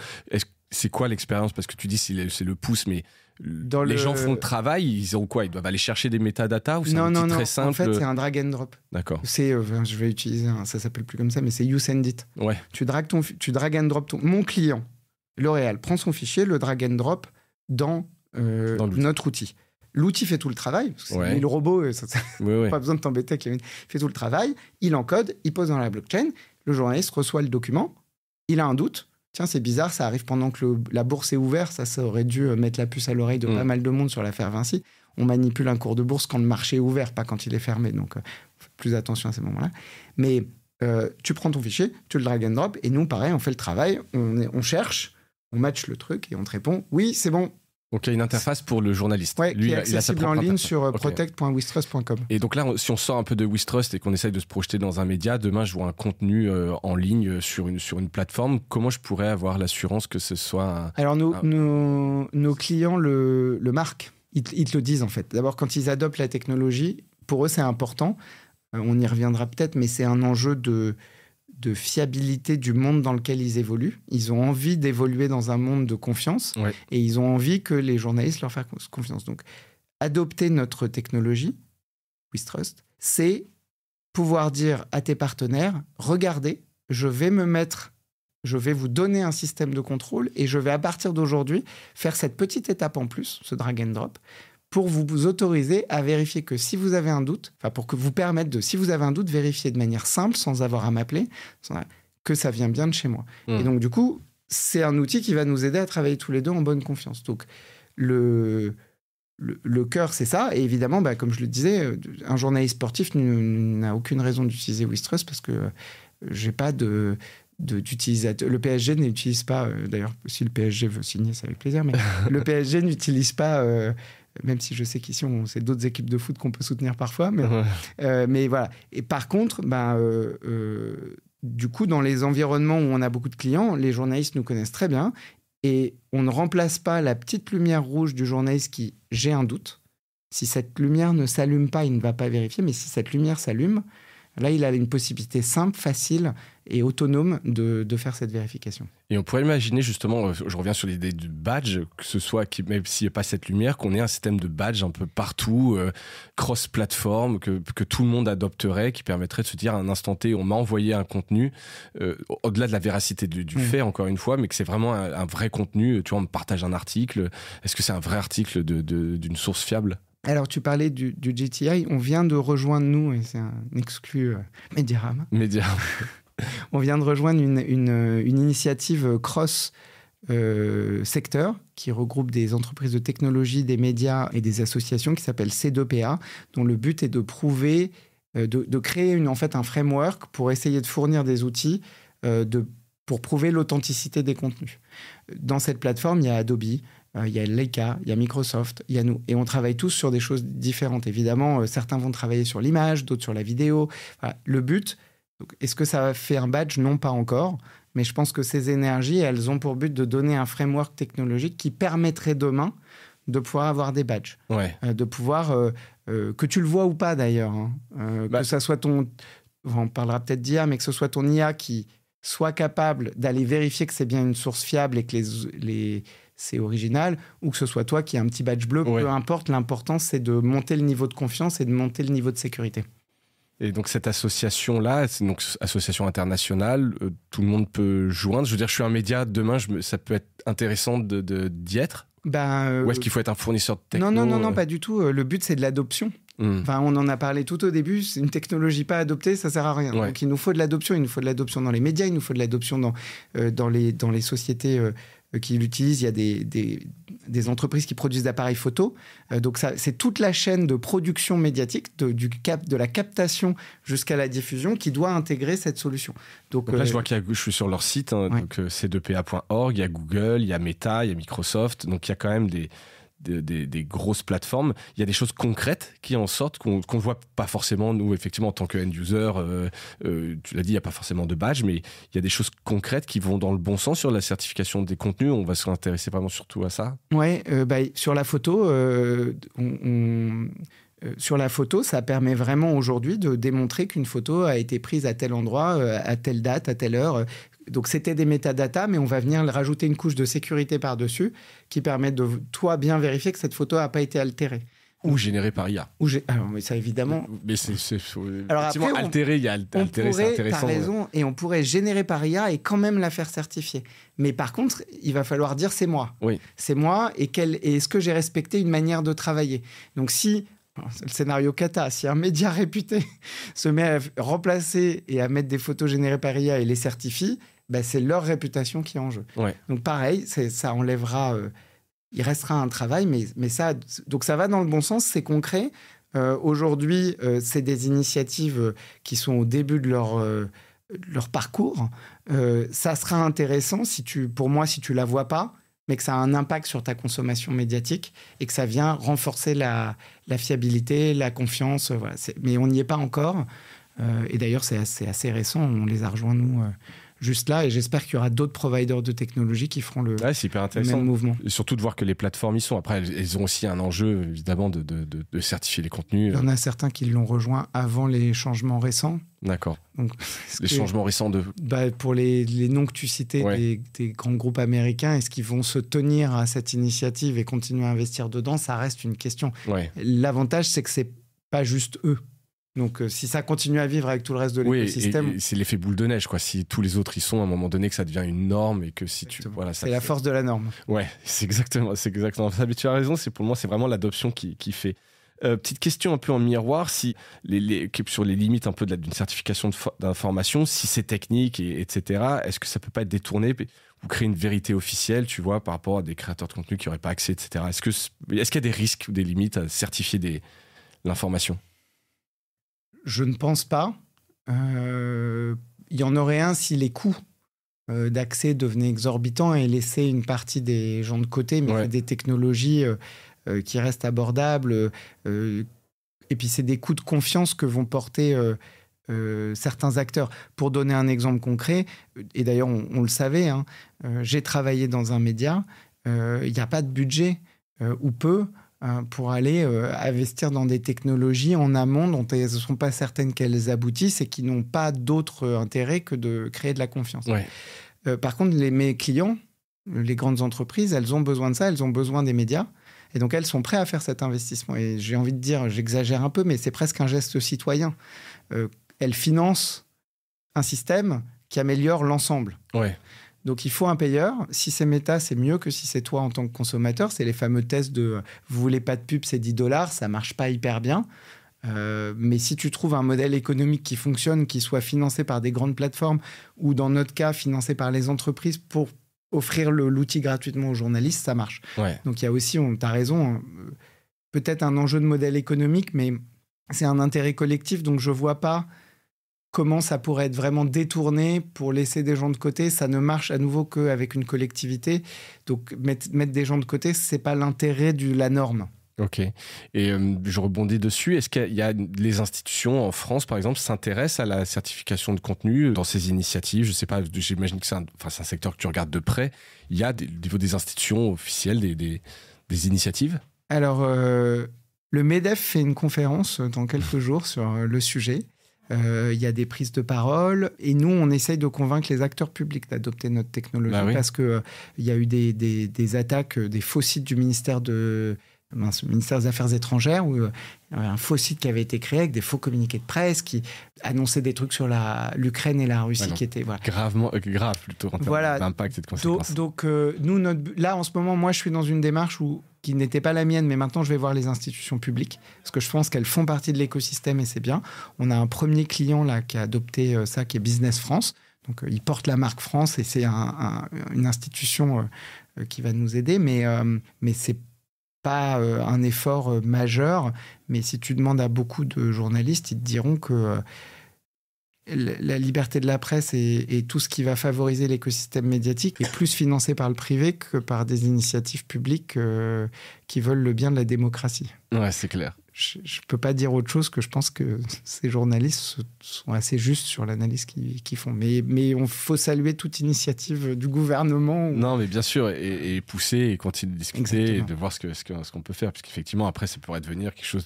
[SPEAKER 3] c'est quoi l'expérience ? Parce que tu dis c'est le pouce, mais les gens font le travail, ils ont quoi ? Ils doivent aller chercher des métadatas ou c'est un outil très simple ?
[SPEAKER 2] En fait, c'est un drag and drop.
[SPEAKER 3] D'accord.
[SPEAKER 2] Je vais utiliser, ça s'appelle plus comme ça, mais c'est you send it.
[SPEAKER 3] Ouais.
[SPEAKER 2] Tu drag and drop mon client. L'Oréal prend son fichier, le drag and drop dans notre outil. L'outil fait tout le travail, parce que c'est le robot, pas besoin de t'embêter, Kevin. Il fait tout le travail, il encode, il pose dans la blockchain, le journaliste reçoit le document, il a un doute, tiens, c'est bizarre, ça arrive pendant que la bourse est ouverte, ça aurait dû mettre la puce à l'oreille de pas mal de monde sur l'affaire Vinci. On manipule un cours de bourse quand le marché est ouvert, pas quand il est fermé, donc faites plus attention à ces moments-là. Mais tu prends ton fichier, tu le drag and drop, et nous, pareil, on fait le travail, on cherche, on match le truc et on te répond oui, c'est bon.
[SPEAKER 3] Donc il y a une interface pour le journaliste.
[SPEAKER 2] Oui, qui est accessible en ligne sur protect.withtrust.com.
[SPEAKER 3] Et donc là, si on sort un peu de WithTrust et qu'on essaye de se projeter dans un média, demain je vois un contenu en ligne sur une plateforme, comment je pourrais avoir l'assurance que ce soit
[SPEAKER 2] Alors nos clients le marquent, ils te le disent en fait. D'abord, quand ils adoptent la technologie, pour eux c'est important, on y reviendra peut-être, mais c'est un enjeu de fiabilité du monde dans lequel ils évoluent. Ils ont envie d'évoluer dans un monde de confiance et ils ont envie que les journalistes leur fassent confiance. Donc, adopter notre technologie, WithTrust, c'est pouvoir dire à tes partenaires, regardez, je vais me mettre je vais vous donner un système de contrôle et je vais à partir d'aujourd'hui faire cette petite étape en plus, ce drag and drop, pour vous autoriser à vérifier que si vous avez un doute, enfin pour que vous permettre de, si vous avez un doute, vérifier de manière simple, sans avoir à m'appeler, que ça vient bien de chez moi. Et donc du coup, c'est un outil qui va nous aider à travailler tous les deux en bonne confiance. Donc le cœur, c'est ça. Et évidemment, comme je le disais, un journaliste sportif n'a aucune raison d'utiliser WithTrust parce que j'ai pas d'utilisateur. Le PSG n'utilise pas, d'ailleurs, si le PSG veut signer, c'est avec plaisir, mais le PSG n'utilise pas, même si je sais qu'ici, c'est d'autres équipes de foot qu'on peut soutenir parfois, mais voilà. Et par contre, du coup, dans les environnements où on a beaucoup de clients, les journalistes nous connaissent très bien et on ne remplace pas la petite lumière rouge du journaliste qui « j'ai un doute ». Si cette lumière ne s'allume pas, il ne va pas vérifier, mais si cette lumière s'allume, là, il a une possibilité simple, facile et autonome de faire cette vérification.
[SPEAKER 3] Et on pourrait imaginer justement, je reviens sur l'idée du badge, que ce soit, même s'il n'y a pas cette lumière, qu'on ait un système de badge un peu partout, cross-platform, que tout le monde adopterait, qui permettrait de se dire à un instant T, on m'a envoyé un contenu, au-delà de la véracité du fait, encore une fois, mais que c'est vraiment un vrai contenu. Tu vois, on me partage un article. Est-ce que c'est un vrai article d'une source fiable ?
[SPEAKER 2] Alors, tu parlais du GTI. On vient de rejoindre, nous, et c'est un exclu Mediarama. On vient de rejoindre une initiative cross-secteur qui regroupe des entreprises de technologie, des médias et des associations qui s'appelle C2PA, dont le but est de prouver, de créer un framework pour essayer de fournir des outils pour prouver l'authenticité des contenus. Dans cette plateforme, il y a Adobe, il y a Leica, il y a Microsoft, il y a nous. Et on travaille tous sur des choses différentes. Évidemment, certains vont travailler sur l'image, d'autres sur la vidéo. Voilà. Le but, est-ce que ça fait un badge ? Non, pas encore. Mais je pense que ces énergies, elles ont pour but de donner un framework technologique qui permettrait demain de pouvoir avoir des badges.
[SPEAKER 3] Ouais.
[SPEAKER 2] De pouvoir, que tu le vois ou pas d'ailleurs, que ça soit on parlera peut-être d'IA, mais que ce soit ton IA qui soit capable d'aller vérifier que c'est bien une source fiable et que c'est original, ou que ce soit toi qui as un petit badge bleu, peu importe, l'important c'est de monter le niveau de confiance et de monter le niveau de sécurité.
[SPEAKER 3] Et donc cette association-là, c'est donc association internationale, tout le monde peut joindre. Je veux dire, je suis un média, demain, ça peut être intéressant d'y être. Ou est-ce qu'il faut être un fournisseur de techno ?
[SPEAKER 2] Non, pas du tout. Le but, c'est de l'adoption. Enfin, on en a parlé tout au début. C'est une technologie pas adoptée, ça sert à rien. Donc, il nous faut de l'adoption. Il nous faut de l'adoption dans les médias. Il nous faut de l'adoption dans les sociétés qui l'utilisent. Il y a des entreprises qui produisent d'appareils photo. Donc, c'est toute la chaîne de production médiatique, de la captation jusqu'à la diffusion, qui doit intégrer cette solution. Donc
[SPEAKER 3] là, je vois je suis sur leur site, donc c2pa.org. Il y a Google, il y a Meta, il y a Microsoft. Donc, il y a quand même des grosses plateformes. Il y a des choses concrètes qui en sortent, qu'on ne voit pas forcément, nous, effectivement, en tant que end-user. Tu l'as dit, il n'y a pas forcément de badge, mais il y a des choses concrètes qui vont dans le bon sens sur la certification des contenus. On va s'intéresser vraiment surtout à ça.
[SPEAKER 2] Oui, sur la photo, sur la photo, ça permet vraiment aujourd'hui de démontrer qu'une photo a été prise à tel endroit, à telle date, à telle heure. Donc, c'était des métadatas, mais on va venir rajouter une couche de sécurité par-dessus qui permet de, toi, bien vérifier que cette photo n'a pas été altérée.
[SPEAKER 3] Ou générée par IA.
[SPEAKER 2] Alors, mais ça, évidemment...
[SPEAKER 3] Mais c'est
[SPEAKER 2] alors après,
[SPEAKER 3] altéré, il y a altéré, c'est intéressant.
[SPEAKER 2] T'as raison, et on pourrait générer par IA et quand même la faire certifier. Mais par contre, il va falloir dire c'est moi.
[SPEAKER 3] Oui.
[SPEAKER 2] C'est moi, et est-ce que j'ai respecté une manière de travailler ? Donc, c'est le scénario cata. Si un média réputé se met à remplacer et à mettre des photos générées par IA et les certifie, c'est leur réputation qui est en jeu.
[SPEAKER 3] Ouais.
[SPEAKER 2] Donc pareil, ça enlèvera... il restera un travail, mais ça... Donc ça va dans le bon sens, c'est concret. Aujourd'hui, c'est des initiatives qui sont au début de leur parcours. Ça sera intéressant, pour moi, si tu ne la vois pas, mais que ça a un impact sur ta consommation médiatique et que ça vient renforcer la fiabilité, la confiance. Voilà. Mais on n'y est pas encore. Et d'ailleurs, c'est assez récent. On les a rejoints, nous, juste là. Et j'espère qu'il y aura d'autres providers de technologie qui feront le même mouvement.
[SPEAKER 3] Et surtout de voir que les plateformes y sont. Après, elles ont aussi un enjeu, évidemment, de certifier les contenus.
[SPEAKER 2] Il y en a certains qui l'ont rejoint avant les changements récents.
[SPEAKER 3] D'accord. Donc, les changements récents de...
[SPEAKER 2] pour les noms que tu citais, des grands groupes américains, est-ce qu'ils vont se tenir à cette initiative et continuer à investir dedans ? Ça reste une question.
[SPEAKER 3] Ouais.
[SPEAKER 2] L'avantage, c'est que c'est pas juste eux. Donc, si ça continue à vivre avec tout le reste de l'écosystème...
[SPEAKER 3] Oui, c'est l'effet boule de neige, quoi. Si tous les autres y sont, à un moment donné, que ça devient une norme et que si tu... Voilà,
[SPEAKER 2] c'est la force de la norme.
[SPEAKER 3] Ouais, c'est exactement ça. Mais tu as raison, pour moi, c'est vraiment l'adoption qui fait. Petite question un peu en miroir, si sur les limites un peu d'une certification d'information, si c'est technique, etc., est-ce que ça peut pas être détourné ou créer une vérité officielle, tu vois, par rapport à des créateurs de contenu qui n'auraient pas accès, etc. Est-ce qu'il y a des risques ou des limites à certifier l'information ?
[SPEAKER 2] Je ne pense pas. Il y en aurait un si les coûts d'accès devenaient exorbitants et laissaient une partie des gens de côté, mais c'est des technologies qui restent abordables. Et puis, c'est des coûts de confiance que vont porter certains acteurs. Pour donner un exemple concret, et d'ailleurs, on le savait, hein, j'ai travaillé dans un média, il n'y a pas de budget, ou peu, pour aller investir dans des technologies en amont dont elles ne sont pas certaines qu'elles aboutissent et qui n'ont pas d'autre intérêt que de créer de la confiance.
[SPEAKER 3] Ouais.
[SPEAKER 2] Par contre, mes clients, les grandes entreprises, elles ont besoin de ça, elles ont besoin des médias. Et donc, elles sont prêtes à faire cet investissement. Et j'ai envie de dire, j'exagère un peu, mais c'est presque un geste citoyen. Elles financent un système qui améliore l'ensemble.
[SPEAKER 3] Ouais.
[SPEAKER 2] Donc, il faut un payeur. Si c'est Meta, c'est mieux que si c'est toi en tant que consommateur. C'est les fameux tests de « vous voulez pas de pub, c'est $10 ». Ça marche pas hyper bien. Mais si tu trouves un modèle économique qui fonctionne, qui soit financé par des grandes plateformes ou, dans notre cas, financé par les entreprises pour offrir l'outil gratuitement aux journalistes, ça marche.
[SPEAKER 3] Ouais.
[SPEAKER 2] Donc, il y a aussi, tu as raison, peut-être un enjeu de modèle économique, mais c'est un intérêt collectif. Donc, je ne vois pas comment ça pourrait être vraiment détourné pour laisser des gens de côté. Ça ne marche à nouveau qu'avec une collectivité. Donc, mettre des gens de côté, ce n'est pas l'intérêt de la norme.
[SPEAKER 3] Ok. Et je rebondis dessus. Est-ce qu'il y a les institutions en France, par exemple, s'intéressent à la certification de contenu dans ces initiatives ? Je ne sais pas, j'imagine que c'est un secteur que tu regardes de près. Il y a au niveau des institutions officielles des initiatives ?
[SPEAKER 2] Alors, le MEDEF fait une conférence dans quelques jours sur le sujet. Il y a des prises de parole et nous, on essaye de convaincre les acteurs publics d'adopter notre technologie parce qu'il y a eu des attaques, des faux sites du ministère des Affaires étrangères où il y avait un faux site qui avait été créé avec des faux communiqués de presse qui annonçaient des trucs sur l'Ukraine et la Russie qui étaient... Voilà.
[SPEAKER 3] Grave plutôt en termes d'impact et de conséquences.
[SPEAKER 2] Donc nous, là, en ce moment, moi, je suis dans une démarche qui n'était pas la mienne, mais maintenant, je vais voir les institutions publiques parce que je pense qu'elles font partie de l'écosystème et c'est bien. On a un premier client là, qui a adopté ça, qui est Business France. Donc, il porte la marque France et c'est une institution qui va nous aider, mais c'est pas un effort majeur, mais si tu demandes à beaucoup de journalistes, ils te diront que la liberté de la presse et tout ce qui va favoriser l'écosystème médiatique est plus financé par le privé que par des initiatives publiques qui veulent le bien de la démocratie.
[SPEAKER 3] Ouais, c'est clair.
[SPEAKER 2] Je ne peux pas dire autre chose que je pense que ces journalistes sont assez justes sur l'analyse qu'ils font. Mais il faut saluer toute initiative du gouvernement.
[SPEAKER 3] Non, mais bien sûr, et pousser et continuer de discuter. Exactement. Et de voir ce qu'on peut faire. Parce qu'effectivement, après, ça pourrait devenir quelque chose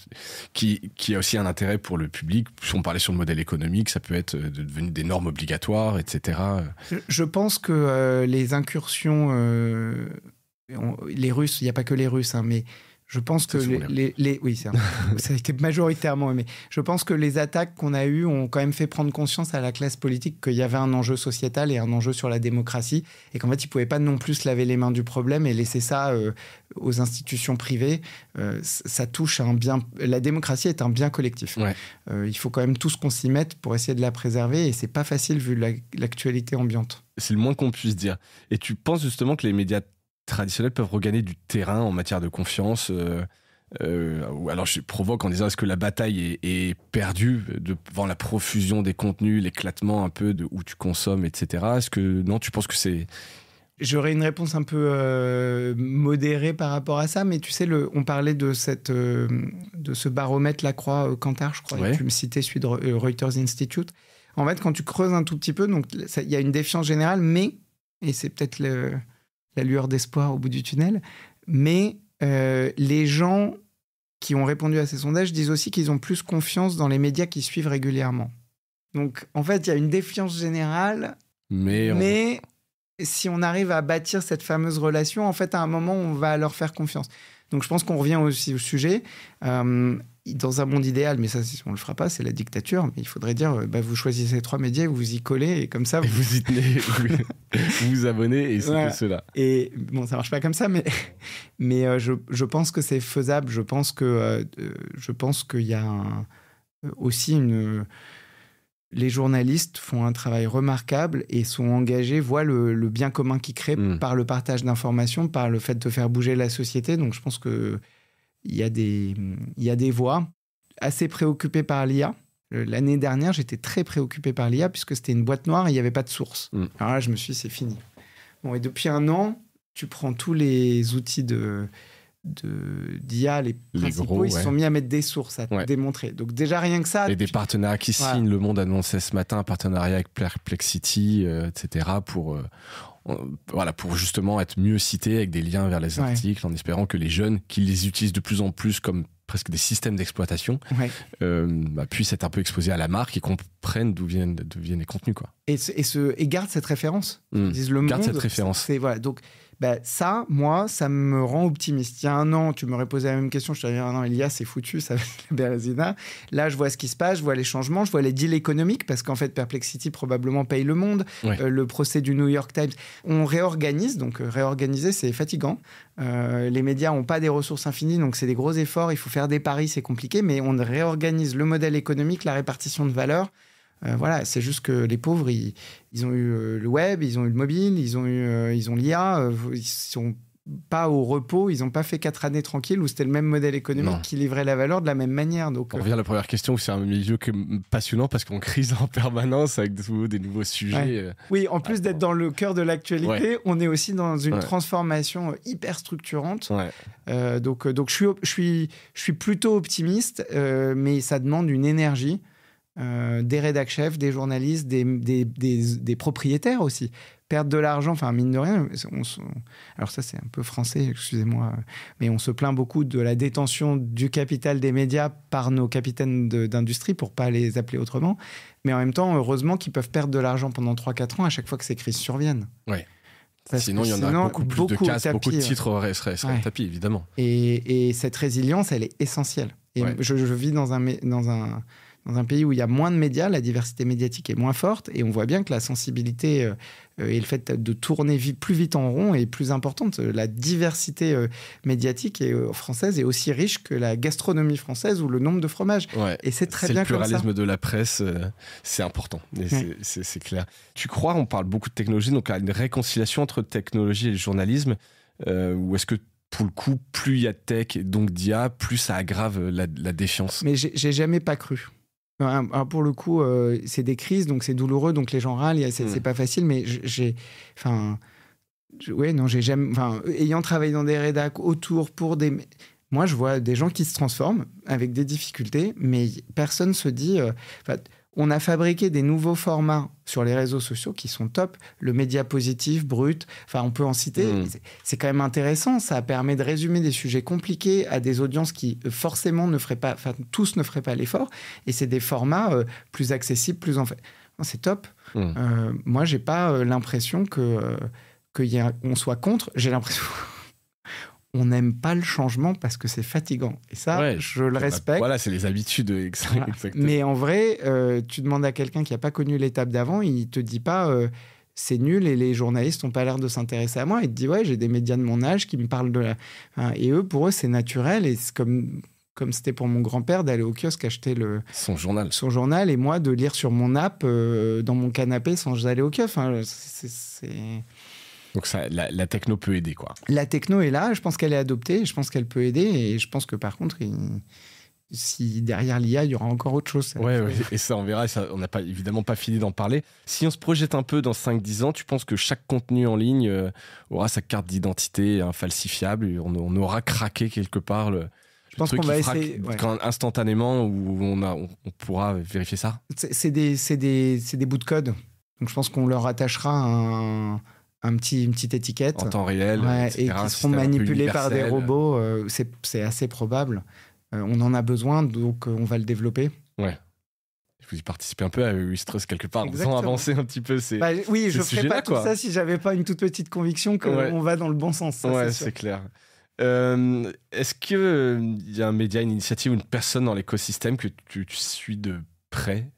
[SPEAKER 3] qui a aussi un intérêt pour le public. Si on parlait sur le modèle économique, ça peut être devenu des normes obligatoires, etc.
[SPEAKER 2] Je pense que les incursions... les Russes, il n'y a pas que les Russes, hein, mais... Je pense que oui, ça a été majoritairement, mais je pense que les attaques qu'on a eues ont quand même fait prendre conscience à la classe politique qu'il y avait un enjeu sociétal et un enjeu sur la démocratie et qu'en fait, ils ne pouvaient pas non plus se laver les mains du problème et laisser ça aux institutions privées. Ça touche à un bien... La démocratie est un bien collectif.
[SPEAKER 3] Ouais.
[SPEAKER 2] Il faut quand même tous qu'on s'y mette pour essayer de la préserver et ce n'est pas facile vu l'actualité ambiante.
[SPEAKER 3] C'est le moins qu'on puisse dire. Et tu penses justement que les médias traditionnels peuvent regagner du terrain en matière de confiance ou alors je provoque en disant est-ce que la bataille est perdue devant la profusion des contenus, l'éclatement un peu de où tu consommes, etc. Est-ce que non, tu penses que c'est...
[SPEAKER 2] J'aurais une réponse un peu modérée par rapport à ça, mais tu sais, on parlait de ce baromètre Lacroix Kantar, je crois, tu me citais celui de Reuters Institute. En fait, quand tu creuses un tout petit peu, donc il y a une défiance générale, mais, et c'est peut-être la lueur d'espoir au bout du tunnel, mais les gens qui ont répondu à ces sondages disent aussi qu'ils ont plus confiance dans les médias qui suivent régulièrement. Donc, en fait, il y a une défiance générale, mais si on arrive à bâtir cette fameuse relation, en fait, à un moment, on va leur faire confiance. Donc je pense qu'on revient aussi au sujet. Dans un monde idéal, mais ça, on ne le fera pas, c'est la dictature. Mais il faudrait dire, vous choisissez 3 médias, vous y collez, et comme ça...
[SPEAKER 3] Vous y tenez, vous vous abonnez, et c'est que cela.
[SPEAKER 2] Et bon, ça ne marche pas comme ça, mais je pense que c'est faisable. Je pense qu'il y a aussi les journalistes font un travail remarquable et sont engagés, voient le bien commun qu'ils créent par le partage d'informations, par le fait de faire bouger la société. Donc je pense que il y a des voix assez préoccupées par l'IA. L'année dernière, j'étais très préoccupé par l'IA puisque c'était une boîte noire et il n'y avait pas de source. Alors là, je me suis dit, c'est fini. Bon, et depuis 1 an, tu prends tous les outils d'IA, les principaux, ils se sont mis à mettre des sources, à démontrer. Donc déjà, rien que ça...
[SPEAKER 3] Et des partenariats qui signent. Le Monde annonçait ce matin un partenariat avec Perplexity, etc. pour justement être mieux cité avec des liens vers les articles, en espérant que les jeunes qui les utilisent de plus en plus comme presque des systèmes d'exploitation puissent être un peu exposés à la marque et comprennent d'où viennent les contenus, quoi.
[SPEAKER 2] Et gardent cette référence. Ils disent le
[SPEAKER 3] garde
[SPEAKER 2] monde,
[SPEAKER 3] cette référence.
[SPEAKER 2] Donc ça, moi, ça me rend optimiste. Il y a 1 an, tu m'aurais posé la même question, je te dirais, non, l'IA, c'est foutu, ça va être la bérésina. Là, je vois ce qui se passe, je vois les changements, je vois les deals économiques, parce qu'en fait, Perplexity probablement paye Le Monde, le procès du New York Times. On réorganise, donc réorganiser, c'est fatigant. Les médias n'ont pas des ressources infinies, donc c'est des gros efforts, il faut faire des paris, c'est compliqué, mais on réorganise le modèle économique, la répartition de valeur. C'est juste que les pauvres, ils ont eu le web, ils ont eu le mobile, ils ont l'IA, ils sont pas au repos, ils n'ont pas fait 4 années tranquilles où c'était le même modèle économique qui livrait la valeur de la même manière. Donc,
[SPEAKER 3] on revient à la première question, où c'est un milieu passionnant parce qu'on crise en permanence avec des nouveaux sujets.
[SPEAKER 2] Oui, en plus d'être dans le cœur de l'actualité, on est aussi dans une transformation hyper structurante. Donc je suis plutôt optimiste, mais ça demande une énergie. Des rédac chefs, des journalistes, des propriétaires aussi. Perdre de l'argent, enfin mine de rien, alors ça c'est un peu français, excusez-moi, mais on se plaint beaucoup de la détention du capital des médias par nos capitaines d'industrie, pour pas les appeler autrement, mais en même temps, heureusement qu'ils peuvent perdre de l'argent pendant 3-4 ans à chaque fois que ces crises surviennent.
[SPEAKER 3] Sinon, il y en a beaucoup plus de casse, beaucoup de titres seraient tapis, évidemment.
[SPEAKER 2] Et cette résilience, elle est essentielle. Et je vis dans un pays où il y a moins de médias, la diversité médiatique est moins forte, et on voit bien que la sensibilité et le fait de tourner plus vite en rond est plus importante. La diversité médiatique française est aussi riche que la gastronomie française ou le nombre de fromages. Et c'est très bien comme ça.
[SPEAKER 3] Le pluralisme de la presse, c'est important. Et c'est clair. Tu crois, on parle beaucoup de technologie, donc à une réconciliation entre technologie et le journalisme, ou est-ce que pour le coup, plus il y a de tech et donc d'IA, plus ça aggrave la défiance?
[SPEAKER 2] Mais j'ai jamais pas cru. Alors pour le coup, c'est des crises, donc c'est douloureux, donc les gens râlent, c'est pas facile, mais j'ai jamais... ayant travaillé dans des rédacs autour pour des... Moi, je vois des gens qui se transforment avec des difficultés, mais personne se dit... on a fabriqué des nouveaux formats sur les réseaux sociaux qui sont top. Le média positif, brut, on peut en citer. C'est quand même intéressant. Ça permet de résumer des sujets compliqués à des audiences qui, forcément, tous ne feraient pas l'effort. Et c'est des formats plus accessibles, c'est top. Moi, j'ai pas l'impression qu'on soit contre. J'ai l'impression... on n'aime pas le changement parce que c'est fatigant. Et ça, je le respecte.
[SPEAKER 3] Voilà, c'est les habitudes. Exactement.
[SPEAKER 2] Mais en vrai, tu demandes à quelqu'un qui n'a pas connu l'étape d'avant, il ne te dit pas c'est nul et les journalistes n'ont pas l'air de s'intéresser à moi. Il te dit j'ai des médias de mon âge qui me parlent de et pour eux, c'est naturel. Et c'est comme c'était pour mon grand-père d'aller au kiosque acheter
[SPEAKER 3] son journal.
[SPEAKER 2] Et moi de lire sur mon app dans mon canapé sans aller au kiosque.
[SPEAKER 3] Donc la techno peut aider, quoi.
[SPEAKER 2] La techno est là, je pense qu'elle est adoptée, je pense qu'elle peut aider, et je pense que par contre, si derrière l'IA, il y aura encore autre chose.
[SPEAKER 3] Et ça, on verra, on n'a évidemment pas fini d'en parler. Si on se projette un peu dans 5-10 ans, tu penses que chaque contenu en ligne aura sa carte d'identité infalsifiable, on aura craqué quelque part
[SPEAKER 2] je pense qu'on va essayer
[SPEAKER 3] instantanément, où on pourra vérifier ça?
[SPEAKER 2] C'est des bouts de code. Donc je pense qu'on leur attachera une petite étiquette
[SPEAKER 3] en temps réel, etc.,
[SPEAKER 2] et qui seront manipulés par des robots. C'est assez probable. On en a besoin, donc on va le développer.
[SPEAKER 3] Vous y participez un peu à Wistrust quelque part. Exactement. Sans avancer un petit peu.
[SPEAKER 2] Oui, je ne ferais pas tout ça si j'avais pas une toute petite conviction qu'on va dans le bon sens. Ça,
[SPEAKER 3] c'est clair. Est-ce qu'il y a un média, une initiative ou une personne dans l'écosystème que tu suis de près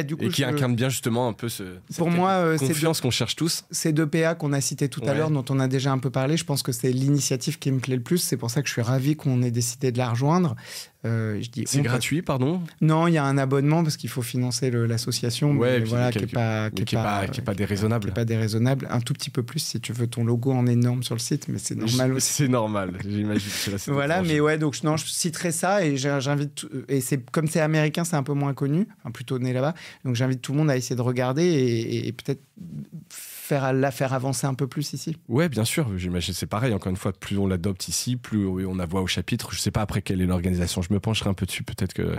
[SPEAKER 2] du coup,
[SPEAKER 3] et qui incarne bien justement un peu cette confiance qu'on cherche tous?
[SPEAKER 2] Ces 2 PA qu'on a cités tout à l'heure, dont on a déjà un peu parlé, je pense que c'est l'initiative qui me plaît le plus. C'est pour ça que je suis ravi qu'on ait décidé de la rejoindre.
[SPEAKER 3] C'est gratuit, pardon?
[SPEAKER 2] Non, il y a un abonnement parce qu'il faut financer l'association, mais voilà, qui n'est pas déraisonnable. Qui est pas déraisonnable. Un tout petit peu plus si tu veux ton logo en énorme sur le site, mais c'est normal aussi.
[SPEAKER 3] C'est normal, j'imagine.
[SPEAKER 2] Voilà, mais ouais, donc je citerai ça et j'invite. Et comme c'est américain, c'est un peu moins connu, enfin plutôt né là-bas. Donc j'invite tout le monde à essayer de regarder et peut-être la faire avancer un peu plus ici. Ouais, bien sûr,
[SPEAKER 3] j'imagine c'est pareil. Encore une fois, plus on l'adopte ici, plus on a voix au chapitre. Je sais pas après quelle est l'organisation. Je me pencherai un peu dessus, peut-être que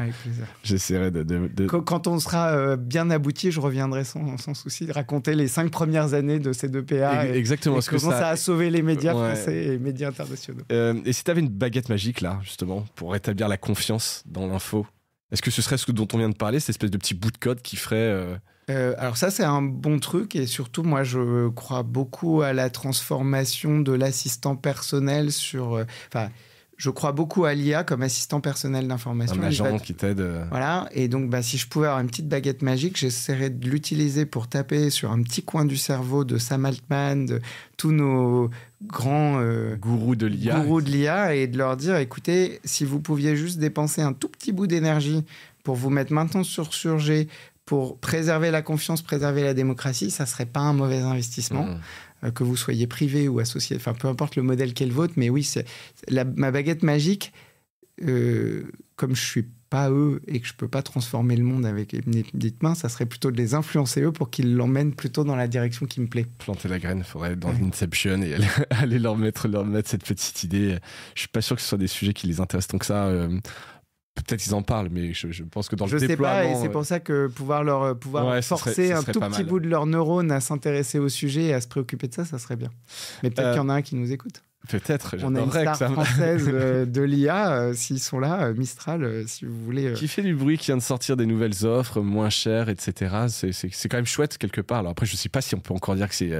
[SPEAKER 3] j'essaierai de...
[SPEAKER 2] Quand on sera bien abouti, je reviendrai sans souci de raconter les 5 premières années de ces 2 PA.
[SPEAKER 3] Exactement.
[SPEAKER 2] Comment ça a sauvé les médias français et les médias internationaux.
[SPEAKER 3] Et si tu avais une baguette magique là, justement, pour rétablir la confiance dans l'info, est-ce que ce serait ce dont on vient de parler, cette espèce de petit bout de code qui ferait...
[SPEAKER 2] Alors ça, c'est un bon truc et surtout, moi, je crois beaucoup à la transformation de l'assistant personnel sur... je crois beaucoup à l'IA comme assistant personnel d'information.
[SPEAKER 3] Un agent qui t'aide.
[SPEAKER 2] Voilà, et donc si je pouvais avoir une petite baguette magique, j'essaierais de l'utiliser pour taper sur un petit coin du cerveau de Sam Altman, de tous nos grands
[SPEAKER 3] gourous de
[SPEAKER 2] l'IA et de leur dire, écoutez, si vous pouviez juste dépenser un tout petit bout d'énergie pour vous mettre maintenant sur G, pour préserver la confiance, préserver la démocratie, ça ne serait pas un mauvais investissement. Que vous soyez privé ou associé, enfin peu importe le modèle qu'est le vôtre, mais oui, ma baguette magique, comme je ne suis pas eux et que je ne peux pas transformer le monde avec mes petites mains, ça serait plutôt de les influencer eux pour qu'ils l'emmènent plutôt dans la direction qui me plaît.
[SPEAKER 3] Planter la graine, il faudrait être dans Inception et aller leur mettre cette petite idée. Je ne suis pas sûr que ce soit des sujets qui les intéressent tant que ça. Peut-être qu'ils en parlent, mais je pense que dans le déploiement...
[SPEAKER 2] Je sais pas, et c'est pour ça que pouvoir forcer un tout petit bout de leurs neurones à s'intéresser au sujet et à se préoccuper de ça, ça serait bien. Mais peut-être qu'il y en a un qui nous écoute.
[SPEAKER 3] Peut-être,
[SPEAKER 2] on a une star française de l'IA, s'ils sont là, Mistral, si vous voulez.
[SPEAKER 3] Qui fait du bruit, qui vient de sortir des nouvelles offres, moins chères, etc. C'est quand même chouette quelque part. Alors après, je ne sais pas si on peut encore dire que c'est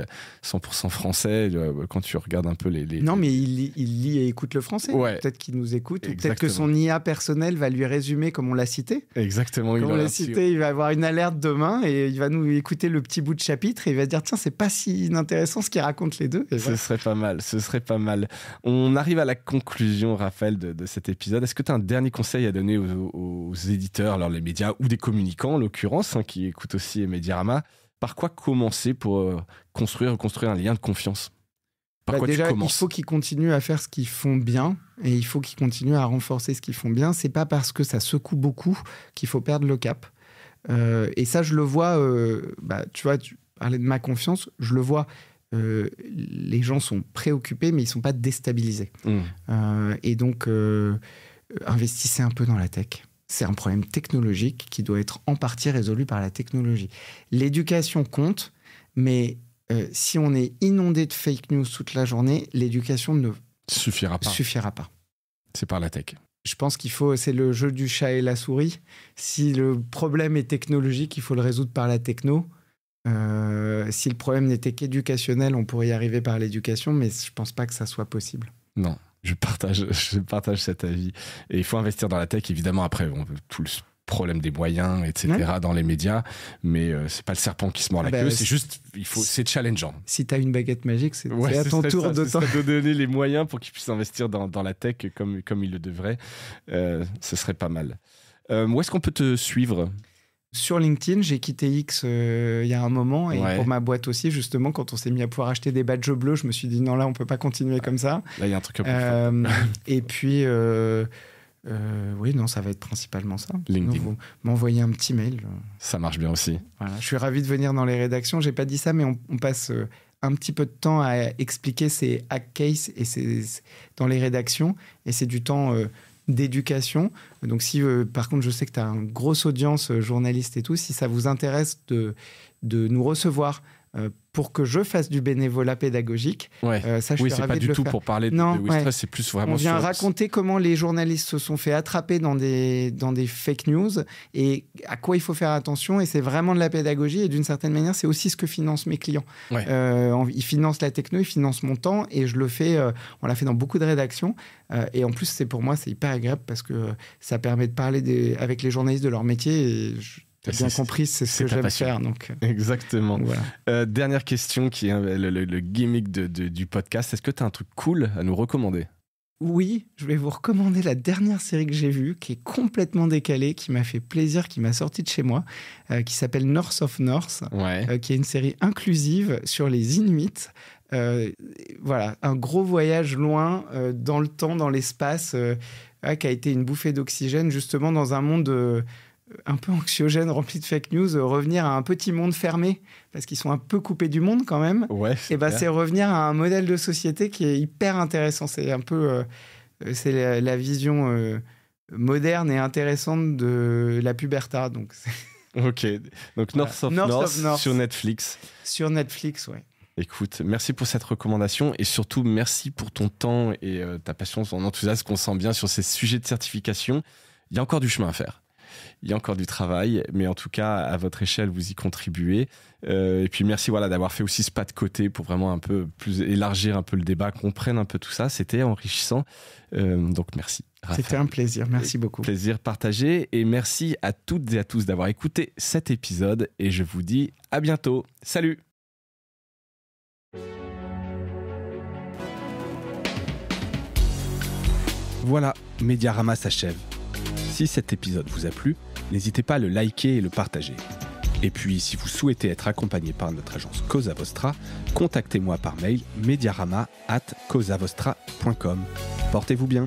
[SPEAKER 3] 100% français quand tu regardes un peu les...
[SPEAKER 2] Non, mais il lit et écoute le français. Ouais. Peut-être qu'il nous écoute. Ou peut-être que son IA personnel va lui résumer comme on l'a cité.
[SPEAKER 3] Exactement.
[SPEAKER 2] Comme on l'a cité, il va avoir une alerte demain et il va nous écouter le petit bout de chapitre et il va se dire, tiens, c'est pas si inintéressant ce qu'ils racontent les deux.
[SPEAKER 3] Ce serait pas mal. On arrive à la conclusion, Raphaël, de cet épisode. Est-ce que tu as un dernier conseil à donner aux éditeurs, alors les médias ou des communicants en l'occurrence, qui écoutent aussi Mediarama? Par quoi commencer pour reconstruire un lien de confiance?
[SPEAKER 2] Déjà, il faut qu'ils continuent à faire ce qu'ils font bien et il faut qu'ils continuent à renforcer ce qu'ils font bien. C'est pas parce que ça secoue beaucoup qu'il faut perdre le cap. Et ça, je le vois, tu vois, tu parlais de ma confiance, je le vois. Les gens sont préoccupés, mais ils ne sont pas déstabilisés. Et donc, investissez un peu dans la tech. C'est un problème technologique qui doit être en partie résolu par la technologie. L'éducation compte, mais si on est inondé de fake news toute la journée, l'éducation ne suffira pas.
[SPEAKER 3] C'est par la tech.
[SPEAKER 2] Je pense c'est le jeu du chat et la souris. Si le problème est technologique, il faut le résoudre par la techno. Si le problème n'était qu'éducationnel, on pourrait y arriver par l'éducation, mais je ne pense pas que ça soit possible.
[SPEAKER 3] Non, je partage cet avis. Et il faut investir dans la tech, évidemment. Après, tout le problème des moyens, etc., dans les médias, mais c'est pas le serpent qui se mord la queue, c'est juste, c'est challengeant.
[SPEAKER 2] Si tu as une baguette magique, c'est à ton tour
[SPEAKER 3] de donner les moyens pour qu'ils puissent investir dans la tech comme ils le devraient. Ce serait pas mal. Où est-ce qu'on peut te suivre ?
[SPEAKER 2] Sur LinkedIn, j'ai quitté X il y a un moment et pour ma boîte aussi, justement, quand on s'est mis à pouvoir acheter des badges bleus, je me suis dit non, là, on peut pas continuer comme ça.
[SPEAKER 3] Là, il y a un truc un peu
[SPEAKER 2] et puis, oui, non, ça va être principalement ça.
[SPEAKER 3] LinkedIn.
[SPEAKER 2] Vous m'envoyez un petit mail.
[SPEAKER 3] Ça marche bien aussi.
[SPEAKER 2] Voilà. Je suis ravi de venir dans les rédactions. J'ai pas dit ça, mais on passe un petit peu de temps à expliquer ces hack cases dans les rédactions et c'est du temps... d'éducation. Donc si par contre je sais que tu as une grosse audience journaliste et tout, si ça vous intéresse de nous recevoir pour que je fasse du bénévolat pédagogique.
[SPEAKER 3] Ouais.
[SPEAKER 2] Ça, je suis
[SPEAKER 3] c'est
[SPEAKER 2] ravi
[SPEAKER 3] pas
[SPEAKER 2] de
[SPEAKER 3] du
[SPEAKER 2] le
[SPEAKER 3] tout
[SPEAKER 2] faire.
[SPEAKER 3] pour parler de WeStrust, c'est plus vraiment
[SPEAKER 2] on vient raconter comment les journalistes se sont fait attraper dans des fake news et à quoi il faut faire attention. Et c'est vraiment de la pédagogie. Et d'une certaine manière, c'est aussi ce que financent mes clients.
[SPEAKER 3] Ouais.
[SPEAKER 2] Ils financent la techno, ils financent mon temps. Et je le fais, on l'a fait dans beaucoup de rédactions. Et en plus, pour moi, c'est hyper agréable parce que ça permet de parler avec les journalistes de leur métier. Et t'as bien compris, c'est ce que j'aime faire. Donc,
[SPEAKER 3] exactement.
[SPEAKER 2] Donc voilà.
[SPEAKER 3] Dernière question qui est le gimmick du podcast. Est-ce que tu as un truc cool à nous recommander ?
[SPEAKER 2] Oui, je vais vous recommander la dernière série que j'ai vue, qui est complètement décalée, qui m'a fait plaisir, qui m'a sorti de chez moi, qui s'appelle North of North, qui est une série inclusive sur les Inuits. Voilà, un gros voyage loin dans le temps, dans l'espace, qui a été une bouffée d'oxygène, justement dans un monde un peu anxiogène, rempli de fake news, revenir à un petit monde fermé, parce qu'ils sont un peu coupés du monde quand même.
[SPEAKER 3] Ouais,
[SPEAKER 2] c'est revenir à un modèle de société qui est hyper intéressant. C'est un peu c'est la vision moderne et intéressante de la puberta. Donc
[SPEAKER 3] ok, donc North of North sur Netflix.
[SPEAKER 2] Sur Netflix, ouais.
[SPEAKER 3] Écoute, merci pour cette recommandation et surtout merci pour ton temps et ta passion, ton enthousiasme qu'on sent bien sur ces sujets de certification. Il y a encore du chemin à faire. Il y a encore du travail, mais en tout cas, à votre échelle, vous y contribuez. Et puis, merci d'avoir fait aussi ce pas de côté pour vraiment un peu plus élargir un peu le débat, qu'on prenne un peu tout ça. C'était enrichissant. Donc, merci. Raphaël.
[SPEAKER 2] C'était un plaisir. Merci beaucoup.
[SPEAKER 3] Plaisir partagé. Et merci à toutes et à tous d'avoir écouté cet épisode. Et je vous dis à bientôt. Salut! Voilà, Mediarama s'achève. Si cet épisode vous a plu, n'hésitez pas à le liker et le partager. Et puis, si vous souhaitez être accompagné par notre agence Cosa Vostra, contactez-moi par mail mediarama@cosavostra.com. Portez-vous bien.